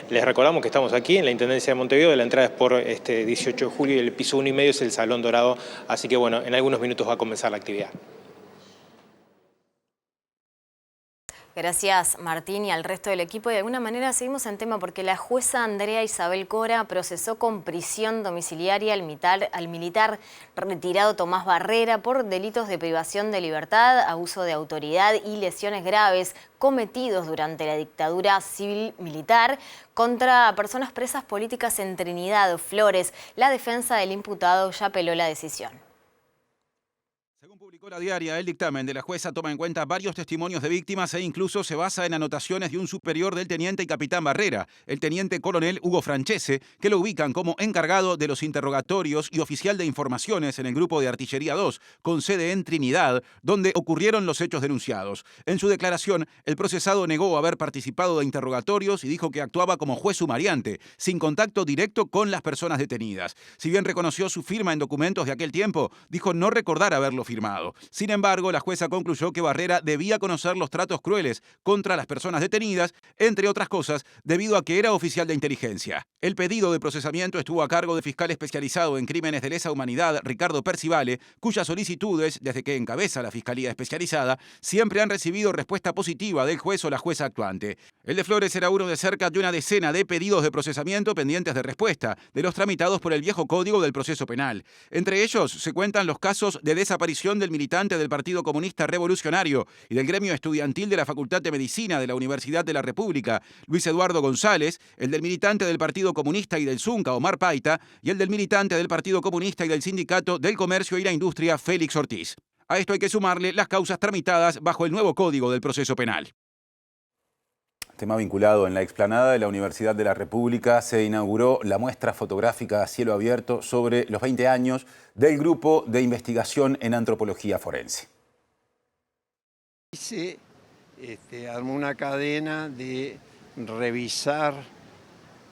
Les recordamos que estamos aquí en la Intendencia de Montevideo, la entrada es por 18 de julio y el piso 1 y medio es el Salón Dorado, así que bueno, en algunos minutos va a comenzar la actividad. Gracias, Martín, y al resto del equipo. De alguna manera seguimos en tema porque la jueza Andrea Isabel Cora procesó con prisión domiciliaria al militar retirado Tomás Barrera por delitos de privación de libertad, abuso de autoridad y lesiones graves cometidos durante la dictadura civil-militar contra personas presas políticas en Trinidad, Flores. La defensa del imputado ya apeló la decisión. La diaria, el dictamen de la jueza toma en cuenta varios testimonios de víctimas e incluso se basa en anotaciones de un superior del teniente y capitán Barrera, el teniente coronel Hugo Francese, que lo ubican como encargado de los interrogatorios y oficial de informaciones en el grupo de Artillería 2, con sede en Trinidad, donde ocurrieron los hechos denunciados. En su declaración, el procesado negó haber participado de interrogatorios y dijo que actuaba como juez sumariante, sin contacto directo con las personas detenidas. Si bien reconoció su firma en documentos de aquel tiempo, dijo no recordar haberlo firmado. Sin embargo, la jueza concluyó que Barrera debía conocer los tratos crueles contra las personas detenidas, entre otras cosas, debido a que era oficial de inteligencia. El pedido de procesamiento estuvo a cargo del fiscal especializado en crímenes de lesa humanidad, Ricardo Percivale, cuyas solicitudes, desde que encabeza la Fiscalía Especializada, siempre han recibido respuesta positiva del juez o la jueza actuante. El de Flores era uno de cerca de una decena de pedidos de procesamiento pendientes de respuesta, de los tramitados por el viejo Código del Proceso Penal. Entre ellos se cuentan los casos de desaparición del militante del Partido Comunista Revolucionario y del gremio estudiantil de la Facultad de Medicina de la Universidad de la República, Luis Eduardo González, el del militante del Partido Comunista y del Zunca, Omar Paita, y el del militante del Partido Comunista y del Sindicato del Comercio y la Industria, Félix Ortiz. A esto hay que sumarle las causas tramitadas bajo el nuevo Código del Proceso Penal. Tema vinculado. En la explanada de la Universidad de la República se inauguró la muestra fotográfica a cielo abierto sobre los 20 años del Grupo de Investigación en Antropología Forense. Se armó una cadena de revisar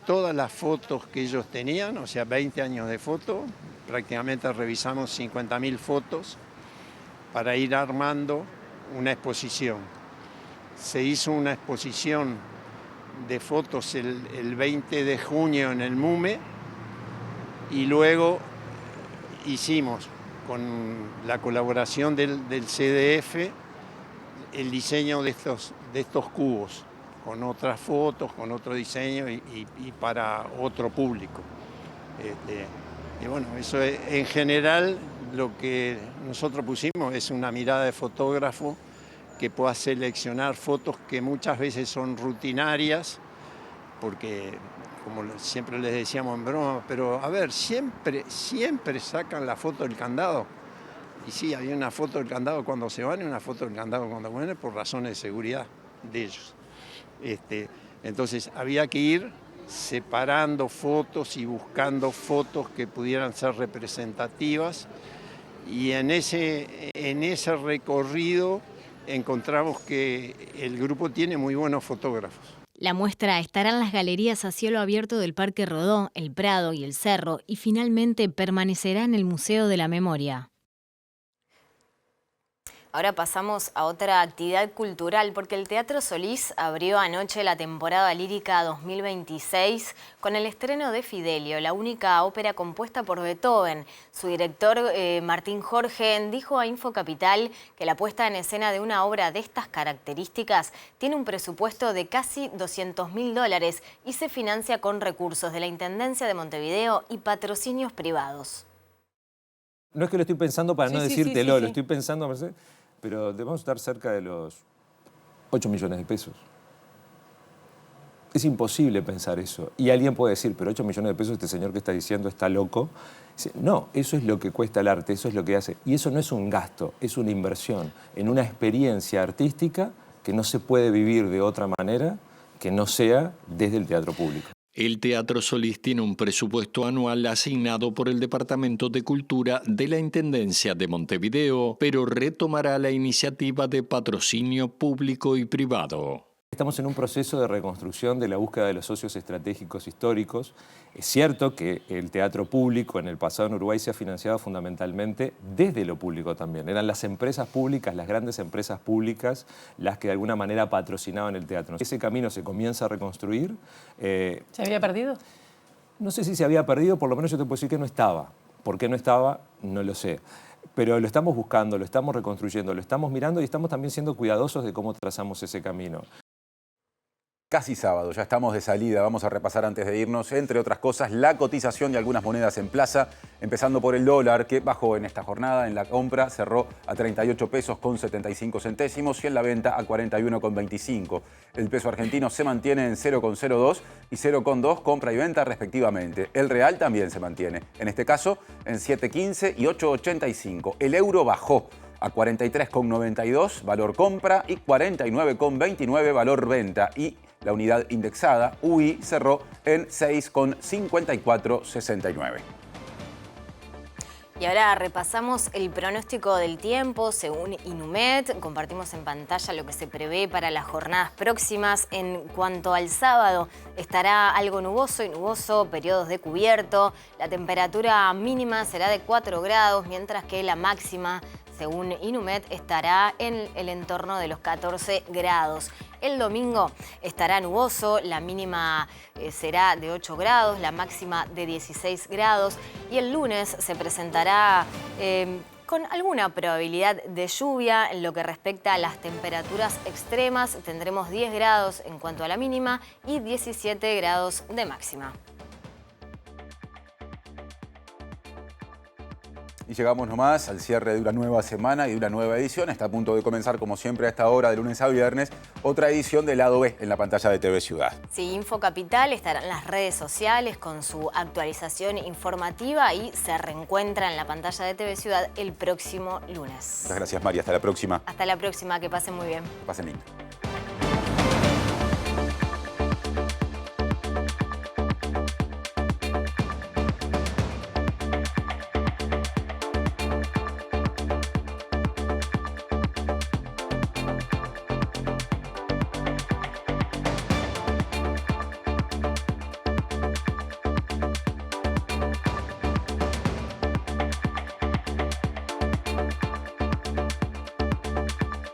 todas las fotos que ellos tenían, o sea, 20 años de foto. Prácticamente revisamos 50.000 fotos para ir armando una exposición. Se hizo una exposición de fotos el 20 de junio en el MUME y luego hicimos con la colaboración del CDF el diseño de estos cubos, con otras fotos, con otro diseño y para otro público. Y bueno, eso es, en general lo que nosotros pusimos es una mirada de fotógrafo que pueda seleccionar fotos que muchas veces son rutinarias, porque como siempre les decíamos en broma, pero a ver, siempre sacan la foto del candado. Y sí, había una foto del candado cuando se van y una foto del candado cuando vuelven por razones de seguridad de ellos. Entonces había que ir separando fotos y buscando fotos que pudieran ser representativas, y en ese recorrido encontramos que el grupo tiene muy buenos fotógrafos. La muestra estará en las galerías a cielo abierto del Parque Rodó, el Prado y el Cerro, y finalmente permanecerá en el Museo de la Memoria. Ahora pasamos a otra actividad cultural, porque el Teatro Solís abrió anoche la temporada lírica 2026 con el estreno de Fidelio, la única ópera compuesta por Beethoven. Su director, Martín Jorge, dijo a Infocapital que la puesta en escena de una obra de estas características tiene un presupuesto de casi $200.000 y se financia con recursos de la Intendencia de Montevideo y patrocinios privados. No es que lo estoy pensando para no decírtelo, lo estoy pensando, pero debemos estar cerca de los 8 millones de pesos. Es imposible pensar eso. Y alguien puede decir, pero 8 millones de pesos, este señor que está diciendo está loco. No, eso es lo que cuesta el arte, eso es lo que hace. Y eso no es un gasto, es una inversión en una experiencia artística que no se puede vivir de otra manera que no sea desde el teatro público. El Teatro Solís tiene un presupuesto anual asignado por el Departamento de Cultura de la Intendencia de Montevideo, pero retomará la iniciativa de patrocinio público y privado. Estamos en un proceso de reconstrucción de la búsqueda de los socios estratégicos históricos. Es cierto que el teatro público en el pasado en Uruguay se ha financiado fundamentalmente desde lo público también. Eran las empresas públicas, las grandes empresas públicas, las que de alguna manera patrocinaban el teatro. Ese camino se comienza a reconstruir. ¿Se había perdido? No sé si se había perdido, por lo menos yo te puedo decir que no estaba. ¿Por qué no estaba? No lo sé. Pero lo estamos buscando, lo estamos reconstruyendo, lo estamos mirando y estamos también siendo cuidadosos de cómo trazamos ese camino. Casi sábado, ya estamos de salida. Vamos a repasar antes de irnos, entre otras cosas, la cotización de algunas monedas en plaza, empezando por el dólar, que bajó en esta jornada. En la compra cerró a 38 pesos con 75 centésimos y en la venta a 41,25. El peso argentino se mantiene en 0,02 y 0,2 compra y venta respectivamente. El real también se mantiene, en este caso en 7,15 y 8,85. El euro bajó a 43,92 valor compra y 49,29 valor venta. Y la unidad indexada, UI, cerró en 6,5469. Y ahora repasamos el pronóstico del tiempo según Inumet. Compartimos en pantalla lo que se prevé para las jornadas próximas. En cuanto al sábado, estará algo nuboso y nuboso, periodos de cubierto. La temperatura mínima será de 4 grados, mientras que la máxima, según Inumet, estará en el entorno de los 14 grados. El domingo estará nuboso, la mínima será de 8 grados, la máxima de 16 grados. Y el lunes se presentará con alguna probabilidad de lluvia. En lo que respecta a las temperaturas extremas, tendremos 10 grados en cuanto a la mínima y 17 grados de máxima. Y llegamos nomás al cierre de una nueva semana y de una nueva edición. Está a punto de comenzar, como siempre, a esta hora, de lunes a viernes, otra edición de Lado B en la pantalla de TV Ciudad. Sí, Info Capital estará en las redes sociales con su actualización informativa y se reencuentra en la pantalla de TV Ciudad el próximo lunes. Muchas gracias, María. Hasta la próxima. Hasta la próxima, que pasen muy bien. Pasen lindo.